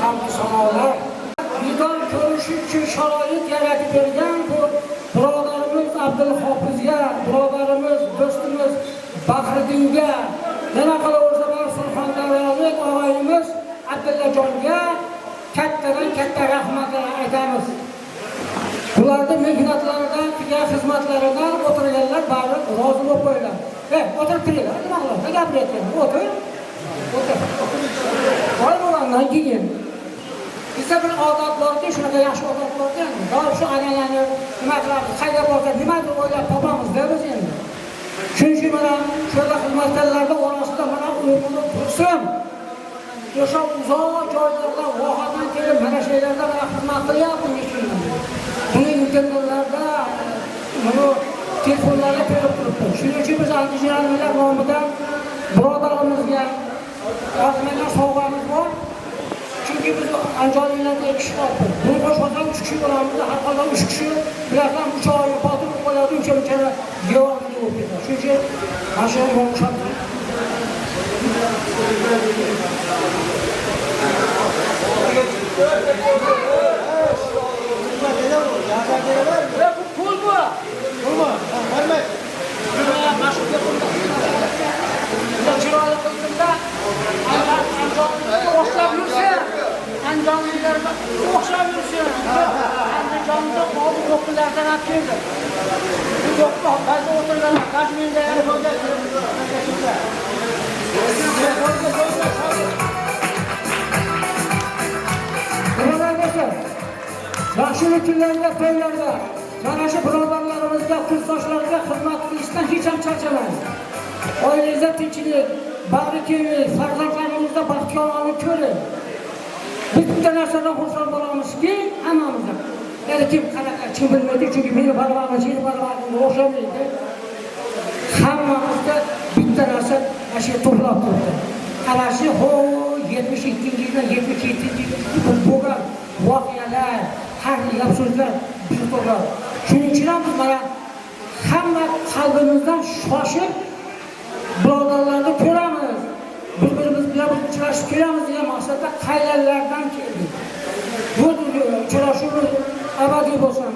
Speaker 9: hamd sanolar. Bizdan ko'rish uchun sharoit yaratib bergan bu birodarimiz Abdulhofizga, birodarimiz do'stimiz Bahriddinga, yana qolaversa Surxondaryolik og'ayimiz Abdullajonga kattadan katta rahmatlar aytamiz. Bularning mehnatlaridan, xizmatlaridan o'tirganlar bari rozi bo'lib qo'ygan. O'tirib turinglar, nima qilasiz? Gapiryapman. O'tir. Voy bo'landan keyin bizda bir odat borki, shunaqa yaxshi odat borki, doim shu an'anani nima qilamiz, qayga borsak, nima deb o'ylab topamiz-da biz endi. Shuning uchun mana shunaqa xizmatlarning orasida mana o'rnini tursin. O'sha uzoq joylardan, vohadan kelib mana shu yerlarda mana xizmat qilyapmiz ishini. Buni internetlarda, buni telefonlarga ko'rib turibdi. Shuning uchun biz Andijonliklar nomidan birodarimizga yozmagan sovg'amiz bor. Chunki biz Anjalilarda 2 kişi kaldı. Bunu koşmadan 3 kişi olamız. Her kadar 3 kişi birazdan uçağı patır koyardı. Üçe yevardı diye okuyorlar. Çünkü aşağı konuşadı. Pul mu? Pul mu? Vermek. Başka yapımda. Çıralı kıldığında Anjali'de okşab yürüsün. Anjali'lerine okşab yürüsün. Anjali'de bazı doktorlardan atıyordu. Bu doktor, bazı oturlarına Kashmir'de yaxshi kunlarda, to'ylarda, mana shu birodarlarimizga, kursdoshlarga xizmat qilishdan hech ham charchamaymiz. Oilangizda tinchlik, bag'ri kenglik, farzandlaringizda baxtiyorlikni ko'ring. Biz bitta narsadan xursand bo'lamizki, hammamizdan. Ya'ni kim qanaqa kim bilmaydi, chunki meni barvaqim, seni barvaqimga o'xshamaydi. Hammamizda bitta narsa mana shu to'plab turibdi. Ana shu 72-yildan 77-yilga bo'lgan voqealar, harbiy so'zlar bizni to'pladi. Shuning uchun ham biz mana hamma qalbimizdan shoshib birodarlarni ko'ramiz. Bir-birimiz bilan uchrashib kelamiz degan maqsadda qayerlardan keldik. Bu uchrashuvimiz abadiy bo'lsin.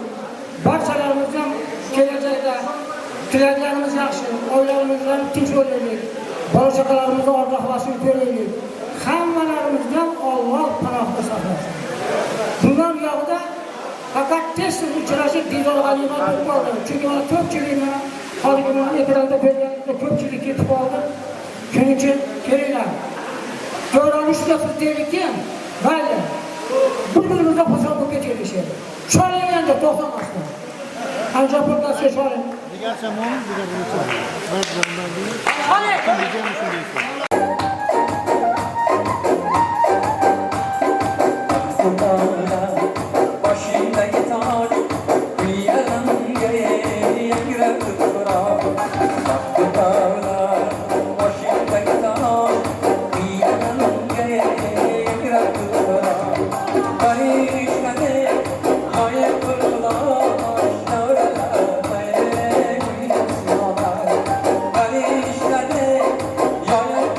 Speaker 9: Barchalarimiz ham kelajakda tilaklarimiz yaxshi, oilalarimiz ham tinch bo'laylik. Bola-chaqalarimizni orzu-havasini ko'raylik. Hammalarimizdan Alloh panohida saqlasin. Bundan yo'g'ida faqat tez uchrashib dizor g'animat bo'lib qoldi. Chunki mana ko'pchilikni hozirgi ekranda ko'rganingizda ko'pchilik ketib qoldi. Shuning uchun kelinglar. To'g'rilishga qildik ham, mayli. Bir-birimizga xursand bo'lib ketaylik. Sholing endi to'xtamasdan. Anjapurdaga sholing.
Speaker 1: Degancha mo'min, degancha.
Speaker 7: Başındaki taç bir yalangaya yangirab turar. Baktı dağlar başındaki taç bir yalangaya yangirab turar. Barışmadı hayat kurdular davralar. Barışmadı hayat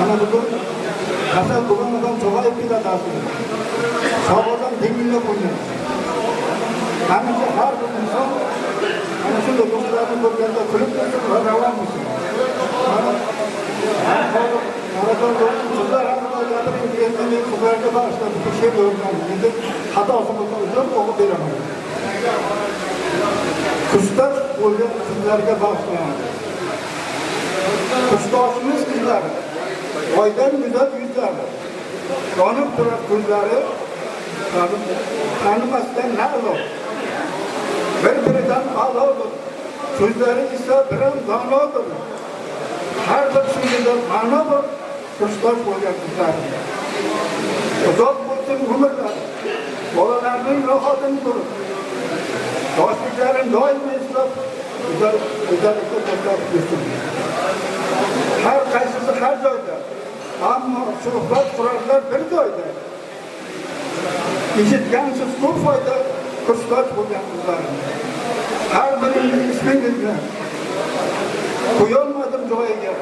Speaker 6: Ana bugun kasal bo'lgan odam cho'g'ayib ketadi. Sog' odam dengillab qo'ygan. Hamisha har bir inson ana shunday do'stlarni ko'rganda kulib tursin va davom etsin. Qizlar haqida gapirib endi qizlarga bag'ishlab bir she'r o'rgandim. Endi xatosi bo'lsa uzr o'qib beraman. Kursdosh bo'lgan qizlarga bag'ishlanadi. Kursdoshimiz qizlar oydan go'zal yuzlari, yonib turar ko'zlari, tanimasdan na'lo, bir-biridan a'lodir, so'zlari esa biram donodir. Har bir so'zida ma'no bor, kursdosh bo'lgan qizlar. Uzoq bo'lsin umrlar, bolalarning rohatini ko'rib, yoshliklarini doim eslab, go'zallikka tashlab yursin. Har qaysisi har joyda, ammo suhbat qurarlar bir joyda. Eshitgansiz ko'p foyda kursdosh bo'lgan qizlar. Har biringiz ismingizni qo'yolmadim joyiga.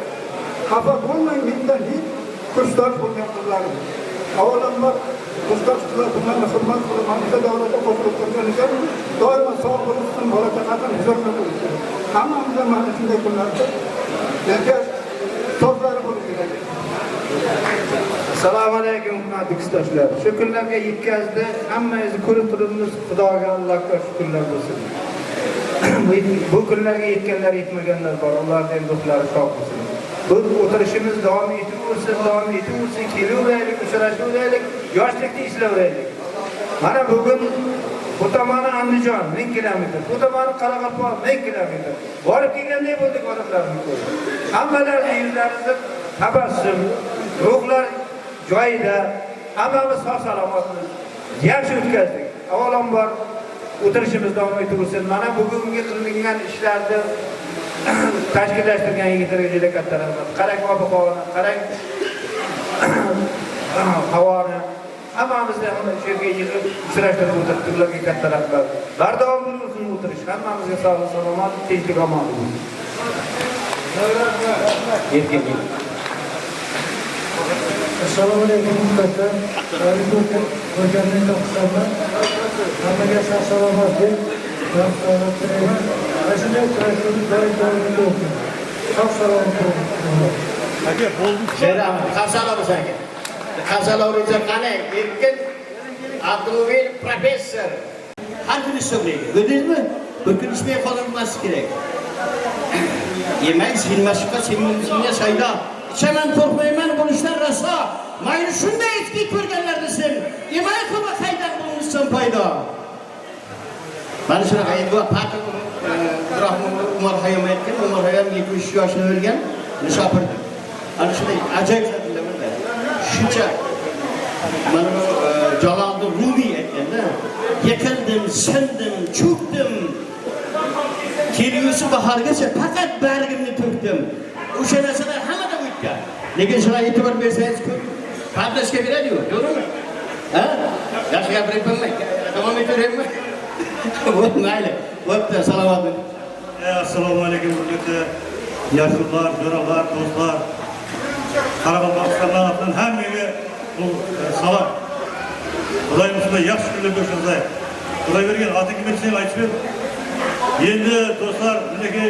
Speaker 6: Xafa bo'lmang mendan hech kursdosh bo'lgan qizlarim. Avvalambor kursdosh qizlar bilan hurmat qilib, hamda davlatga qo'shilib turgan ekan, doimo sog' bo'lsin, bola chaqasini huzurda bo'lsin. Hammamizga mana shunday kunlarda yashash so'zlari bo'lib kerak. Assalomu alaykum hurmatli kursdoshlar. Shu kunlarga yetkazdi, hammangizni ko'rib turibmiz. Xudoga Allohga shukrlar bo'lsin. Bu kunlarga yetganlar, yetmaganlar bor. Ularning ham ruhlari shod bo'lsin. Bu o'tirishimiz davom etaversin, kelaveraylik, uchrashaveraylik, yoshlikni eslayveraylik. Mana bugun bu tomoni Andijon 1000 kilometr, bu tomoni Qoraqalpoq 1000 kilometr. Borib kelganday bo'ldik odamlarni ko'rib. Hammalarining yuzlarida tabassum, ruhlar joyida, hammamiz sog' salomatmiz. Yaxshi o'tkazdik. Avvalambor o'tirishimiz davom etaversin. Mana bugungi qilingan ishlarni tashkillashtirgan yigitlarga juda katta rahmat. Qarang ob-havoni, qarang havoni. Hammamizni ham shu yerga yig'ib uchrashtirib o'tirib turlarga katta rahmat. Bardavom bo'lsin o'tirish. Hammamizga sog' salomat, tinchlik omon bo'lsin.
Speaker 1: Assalomu alaykum muhtaram. Ko'rganning to'xtamda hammaga sog' salomatlik, salomat tilayman. Shunday uchrashuvni doim bo'lsin. Sog' salomat bo'ling. Aka, bo'ldi.
Speaker 10: Selam, qavsalomiz aka. Qavsalomiz qani? Erkin Abdulvil professor. Har kuni so'raydi. Ko'rdingizmi? Bir kun ishmay qolmas kerak. Yemak, sinmashqa, sinmashqa sayda. Ichaman, qo'rqmayman, bo'lishdan raso. Mayli shunday eski ko'rganlar desin. Yemak qilma qaydan bo'lishsan foyda. Mana shunaqa endi va Patrick Umar Hayyam aytgan, Umar Hayyam 73 yoshida o'lgan, shopirdi. Ana shunday ajoyib qildilar. Shuncha mana bu Jaloliddin Rumiy aytganda, yiqildim, sindim, cho'kdim. Kelgusi bahorgacha faqat bargimni to'kdim. O'sha narsalar hammada o'tgan. Lekin shunga e'tibor bersangiz ko'p qadrlashga beradi-ku, to'g'rimi? Ha? Yaxshi gapiryapman. Davom etaveraymi? Mayli. Bo'pti, salomat bo'ling.
Speaker 1: Assalomu alaykum hurmatli yoshlar, jo'ralar, do'stlar. Qoraqalpoqistondan hammaga bu salom. Xudoy shunday yaxshi kunlar bersin. Xudoy bergan oti kim etsin aytib ber. Endi do'stlar, buniki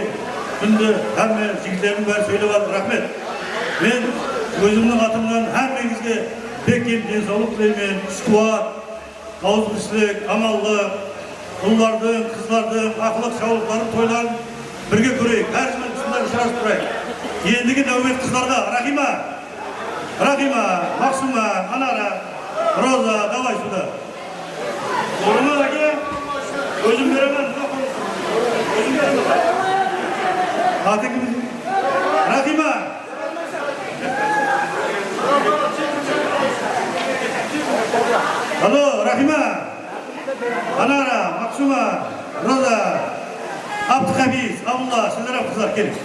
Speaker 1: күнде һәмме жігіттердің бәрі сөйлеп алды. Рахмет. Мен өзімнің атымнан һәммеңізге бекем денсаулық тілеймін, күш-қуат, ауызбіршілік, амалдық, ұллардың, қыздардың, ақылық шаулықтарын, тойларын бірге көрейік. Әрісімен тұсындар ұшырасып тұрайық. Ендігі нәубет қыздарға Рахима, Мақсума, Анара, Роза, давай сюда. Орыма әке, өзім беремін. Атың кім? Рахима. Алло, Рахима. Анара, Мақсума, Роза, Абдухафиз, Абдулла, сіздер қыздар келin.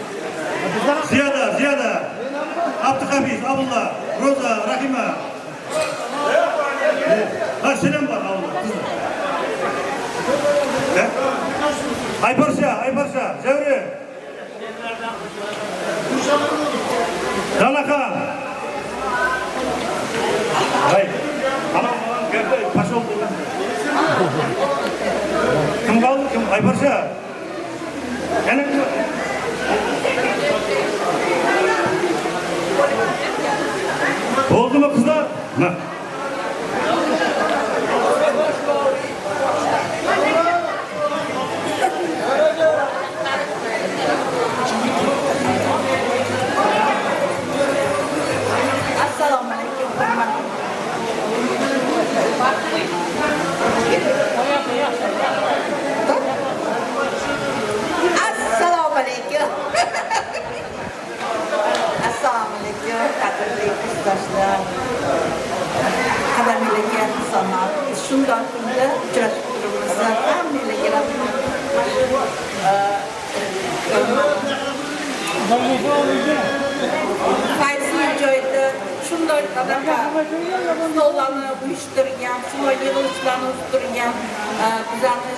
Speaker 1: Зияда, Абдухафиз, Абдулла, Роза, Рахима. Selam var Abdullah. Ayparşa, Zevri. Dalakan. Hayır. Anam geldi, paşa oldu. Kim kaldı? Kim? Ayparşa. Yani oldu mu kızlar? Ne?
Speaker 11: Kadar insanlar, şundan günde uçraştırılması, hamile gelen faizli joyda şunday adamga stollarni uyushtirgan, shunday yig'ilishlarni uyushtirgan bizlarni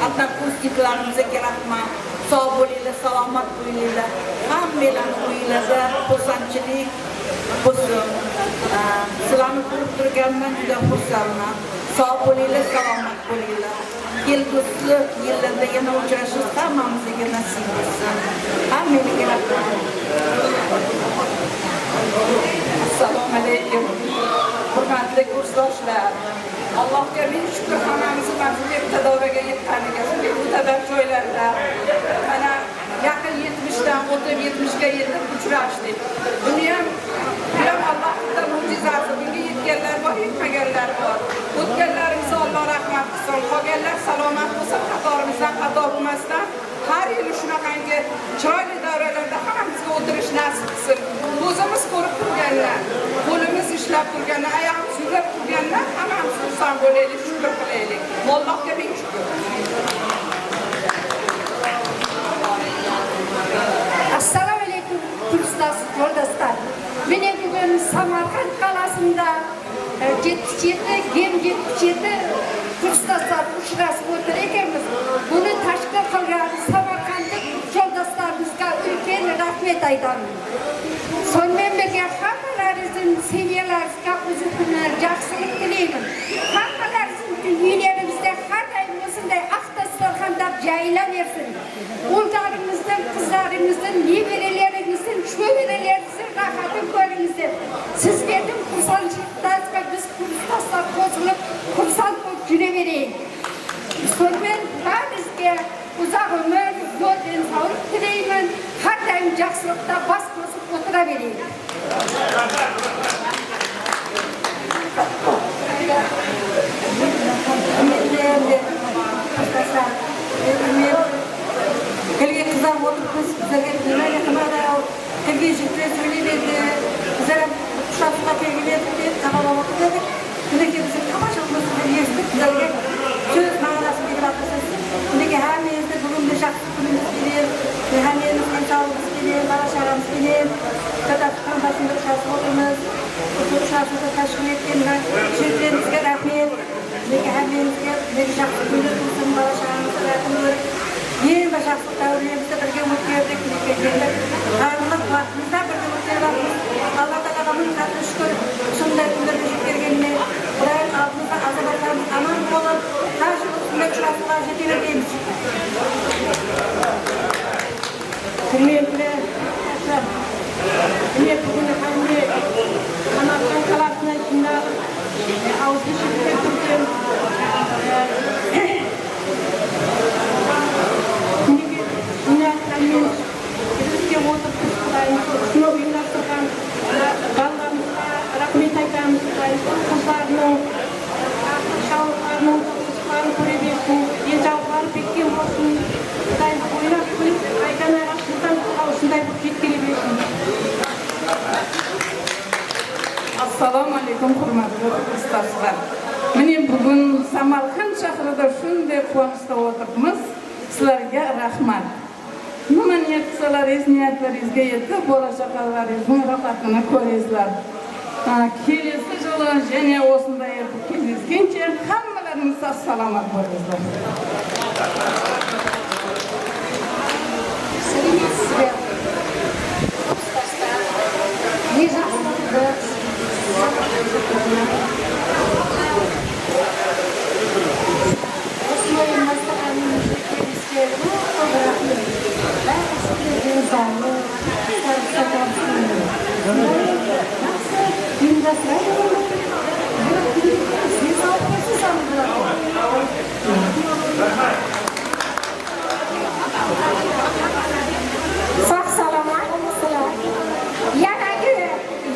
Speaker 11: odnokursniklarimizga rahmat. Sog' bo'linglar, salomat bo'linglar. Hammalarni uyinglarda xursandchilik bo'lsin. Sizlarni ko'rib turganman juda xursandman. Sog' bo'linglar, salomat bo'linglar. Kelgusi yillarda yana uchrashish hammamizga nasib bo'lsin. Hammaga rahmat. Assalomu alaykum. Hurmatli kursdoshlar. Allohga ming shukr, hammamizni manzilga tadavraga yetganiga, shunday o'tabar joylarda mana yaqin 70dan o'tib 70ga yetib uchrashdik. Buni ham Allohning mo'jizasi. Bunga yetganlar bor, yetmaganlar bor. O'tganlarimizga Alloh rahmat qilsin. Qolganlar salomat bo'lsa, qatorimizdan xato bo'lmasdan har yili shunaqangi chiroyli davralarda hammamizga o'tirish nasib qilsin. O'zimiz ko'rib turganlar, qo'limiz ishlab turganlar, oyog'imiz yurib turganlar hammamiz xursand bo'laylik, shukr qilaylik. Allohga ming shukr.
Speaker 12: Assalomu alaykum yo'ldoshlar. Men bugun Samarqand qalasida 77 kursdoshlar uchrashib o'tir ekanmiz. Buni tashkil qilgan samarqandlik yo'ldoshlarimizga ulkan rahmat aytaman. Sonmen birga hammalaringizning seviyalarga o'zimdan yaxshilik tilayman. Hammalaringizning uylaringizda har doim shunday axtastorxandab jayilaversin. O'zlaringizdan, qizlaringizdan, nevaralaringizdan, sho'ralaringizdan rohatim ko'ringizlar. Sizlarning xursandchiliklarga biz kursdoshlar qo'shilib xursand bo'lib yuraveraylik. Sonmen barizga uzoq umr, yo'l insonlik tilayman. Har doim yaxshilikda bas bosib o'tiraveraylik.
Speaker 11: Kelge kızlar oturmuş, bizlerge dinlerle kımada kelge jütle söyleyebildi. Bizler kuşatlığa kelgelerdi, kanalamadık dedik. Bundaki bizim kamaşılması bir yeştik bizlerge söz mağarası bir atlasız. Bundaki her yerimizde bulundu şartlık günümüz gelir, her yerimizden sağlığımız gelir, baraşaramız gelir. Katatlıktan başında uçarsı oturmuz. Uçarsı taşkil etkenler, şirklerimizge rahmet. Bundaki her yerimizde bir şartlık günümüz olsun, baraşaramızı rahmet. Yeni başaklık davranışımızda birge mutluyordik. Karanlık vaktimizde birge mutluyordik. Allah Teala'nın katı şükür. Şunday günlerde şükürgenine. Buraya altımızda azabatlarımız aman olur. Her şey üstünde kuşatlığa jetiverdiğimiz. Kıymetli bugün hangi Anadolu kalasının içinde Ağustos'u getirdim. Dünyasının Türkiye oturup şunu uyumlaştıran ballarımızda rahmet aytamiz. Kızlarının şahıtlarının kızlarını görebilsin. Yecavlar bekliyor olsun. Oynap koyup aydan araştırdan kavuşunday bu yetkili bilsin.
Speaker 7: Assalamu alaikum hurmatli ustalar. Mene bugun Samarqand shahrida shunday quvonchda o'tiribmiz. Sizlarga rahmat. Nima niyat qilsalaringiz, niyatlaringizga yetib, bola chaqalaringizning rohatini ko'ringizlar. Kelesi yili yana o'shunday etib kelishguncha hammalaringiz sog' salomat bo'lingizlar.
Speaker 12: Sizlar ne jaslarda sağ salamat olsunlar. Yanagi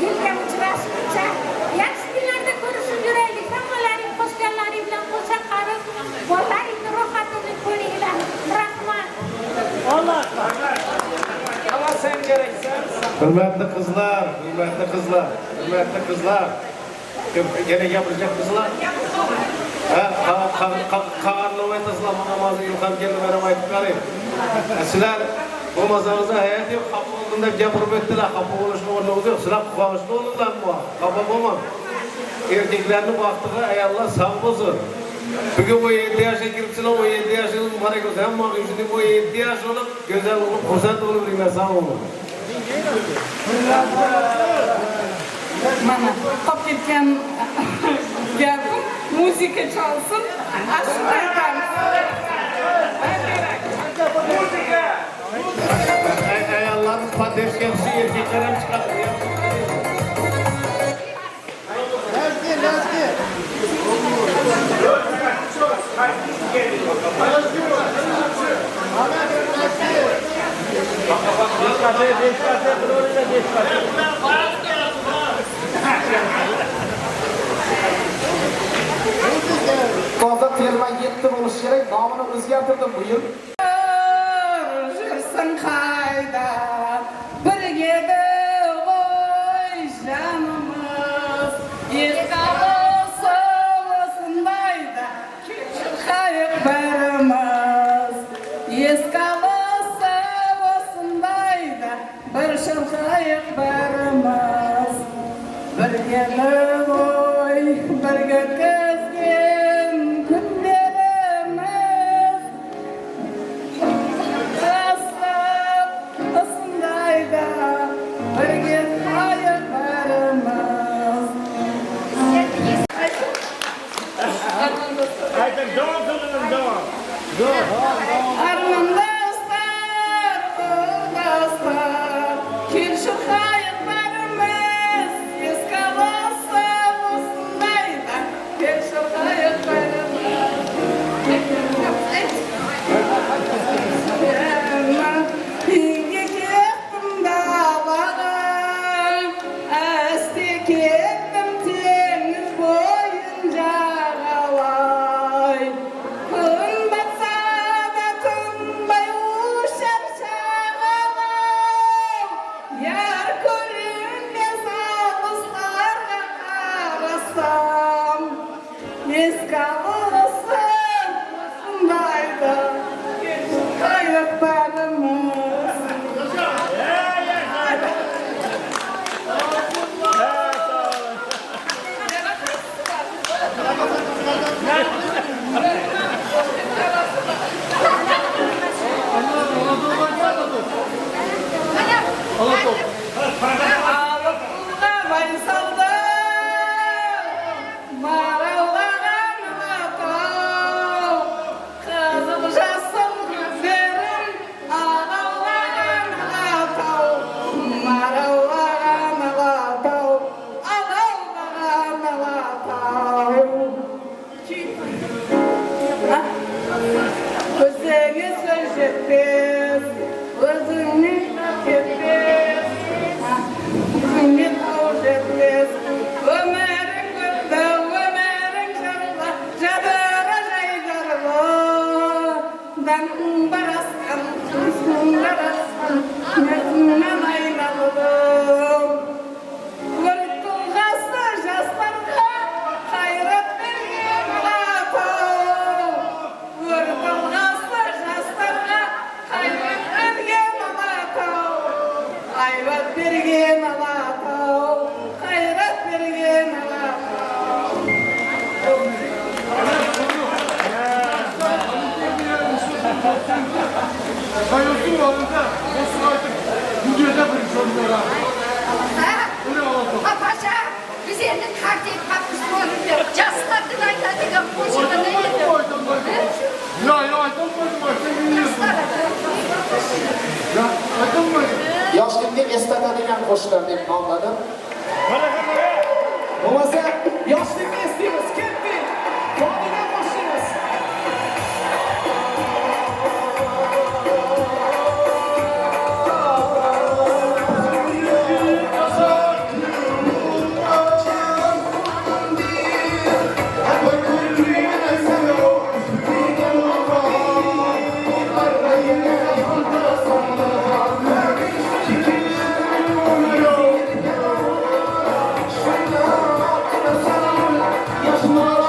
Speaker 12: yilga uchrashguncha yaxshi kunlarda ko'rishib yuraylik. Hammalaring qo'shganlaring bilan qo'l chaqirib, bolalaringni rohatini ko'ringlar. Rahmat.
Speaker 4: Hürmetli kızlar, hürmetli kızlar, hürmetli kızlar. Gene yapacak kızlar. Kağanlı oytasılar, namazı yılkan geldi benim ayıp karayım. Sizler bu mazarıza hayat yok, kapı olduğunda yapırıp ettiler, kapı oluşunu oluşunu yok. Sizler kuvavuşlu olurlar mı? Kapı olmam. Erkeklerini baktığı ayarlar sağ olsun. Bugün bu 7 yaşa giripsiler, o 7 yaşının para göster. Ama şimdi bu 7 yaş olup, güzel olup, fırsat olup, sağ olun.
Speaker 7: Mana qolib ketgan gapim muzika chalsin. Ashula aytamiz.
Speaker 4: Ayarların pateşkesi erkeklerim çıkartıyor.
Speaker 6: Hozir terma 7 bo'lishi kerak, nomini o'zgartirdim bu yil.
Speaker 7: Жүрсің қайда, бірге ғой жанымыз. Еске алысып осындайда, шырқайық бәріміз. Еске алысып осындайда, бір шырқайық бәріміз. Бірге ғой, бірге кезген күндеріміз. Осындайда, бірге қайық бәріміз. Армандастар, қолдастар, келші қайық бәріміз. Еске алысып осындайда, келші қайық бәріміз. Үйге кеттім далаға, әсте кеттім теңіз бойын жағалай. Күн батса да күнбай ұшар шағалау, яр
Speaker 6: hayrat bergen Alatav, hayrat bergen Alatav.
Speaker 13: Sayıyorsun varında, olsun artık bu dünyada bir sorunlara.
Speaker 12: Ha paşa, biz yerine kartayı kapmış boyunca caslatın aytadık boşuna ne yedim?
Speaker 13: Ya aytan koydum bak sen biliyorsun. Ya aytan koydum.
Speaker 6: Yoshlikni eslatadigan qo'shiqlar deb nomladim. Bo'lmasa yoshlikni eslaymiz, ketdik. Qonunga qo'shamiz.
Speaker 13: Yaşlar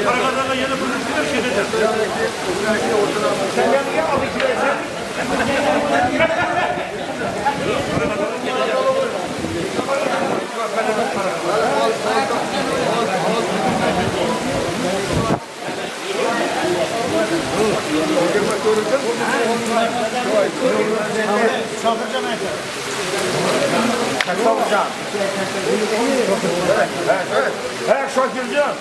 Speaker 1: Karagadaga yeni bir şey dedi. Şakircan.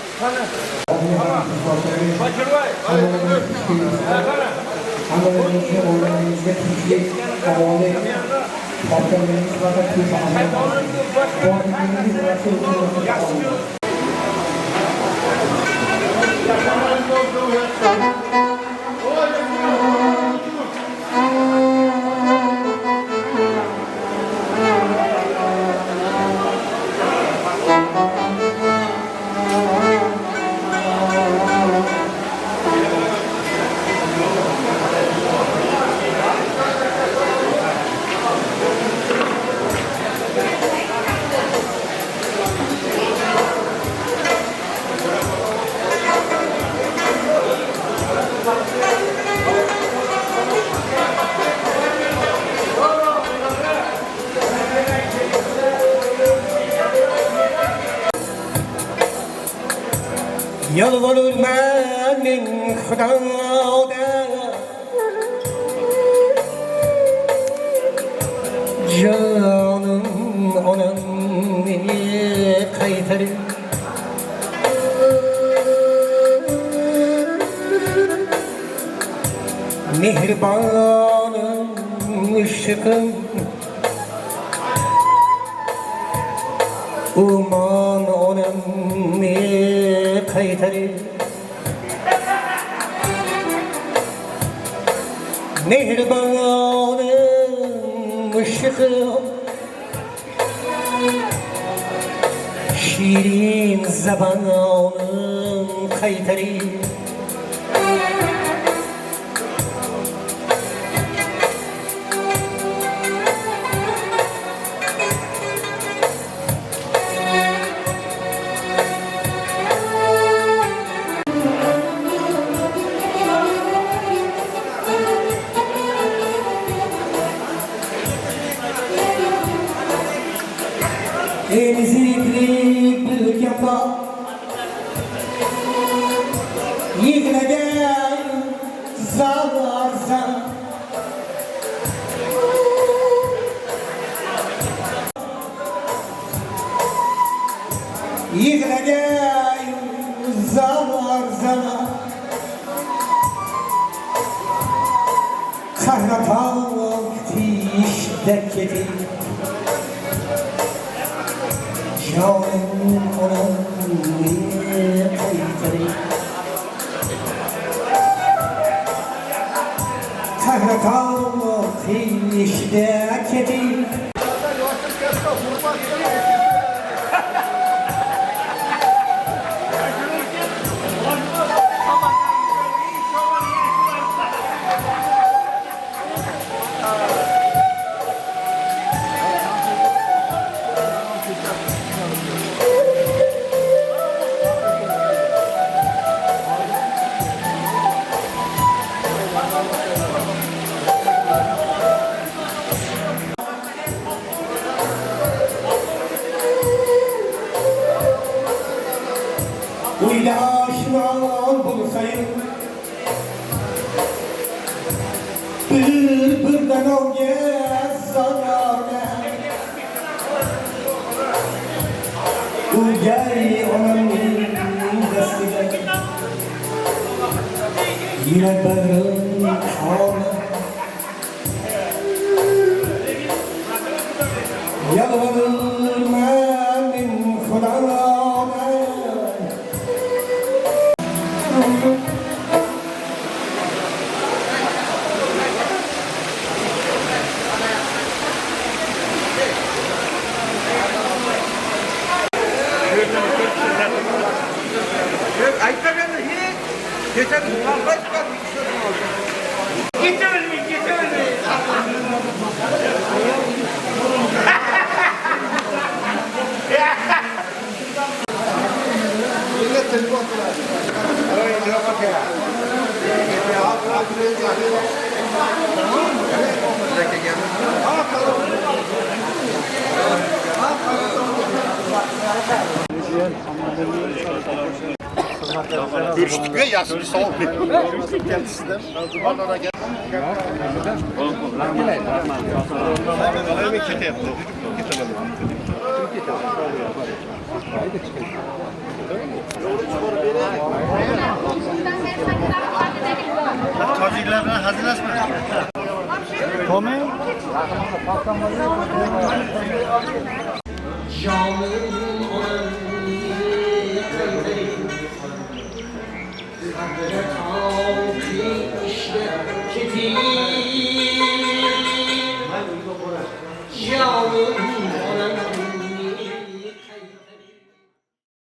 Speaker 6: Yalvarır benim Xudada canım onam beni kaytarır mehribanım ışıkım uman onam beni kaytarır mehribanım ışıkım şirin zabanım kaytarır emzikli bir yaprak yıkılacak zavarsa yıkılacak zavarsa kahraman tişdeketi canım onam beni kaytarır kahraman tişdeketi Uyla aşınan bulsayım Bülbülden o gez zararına Uyay onun destine Yine barın kavna Yalvarır benim Xudana
Speaker 13: Geçemez mi? yaxshi bir savol keldi sizdan. Tojiklar bilan hazillashma. To'may.
Speaker 6: Yavrum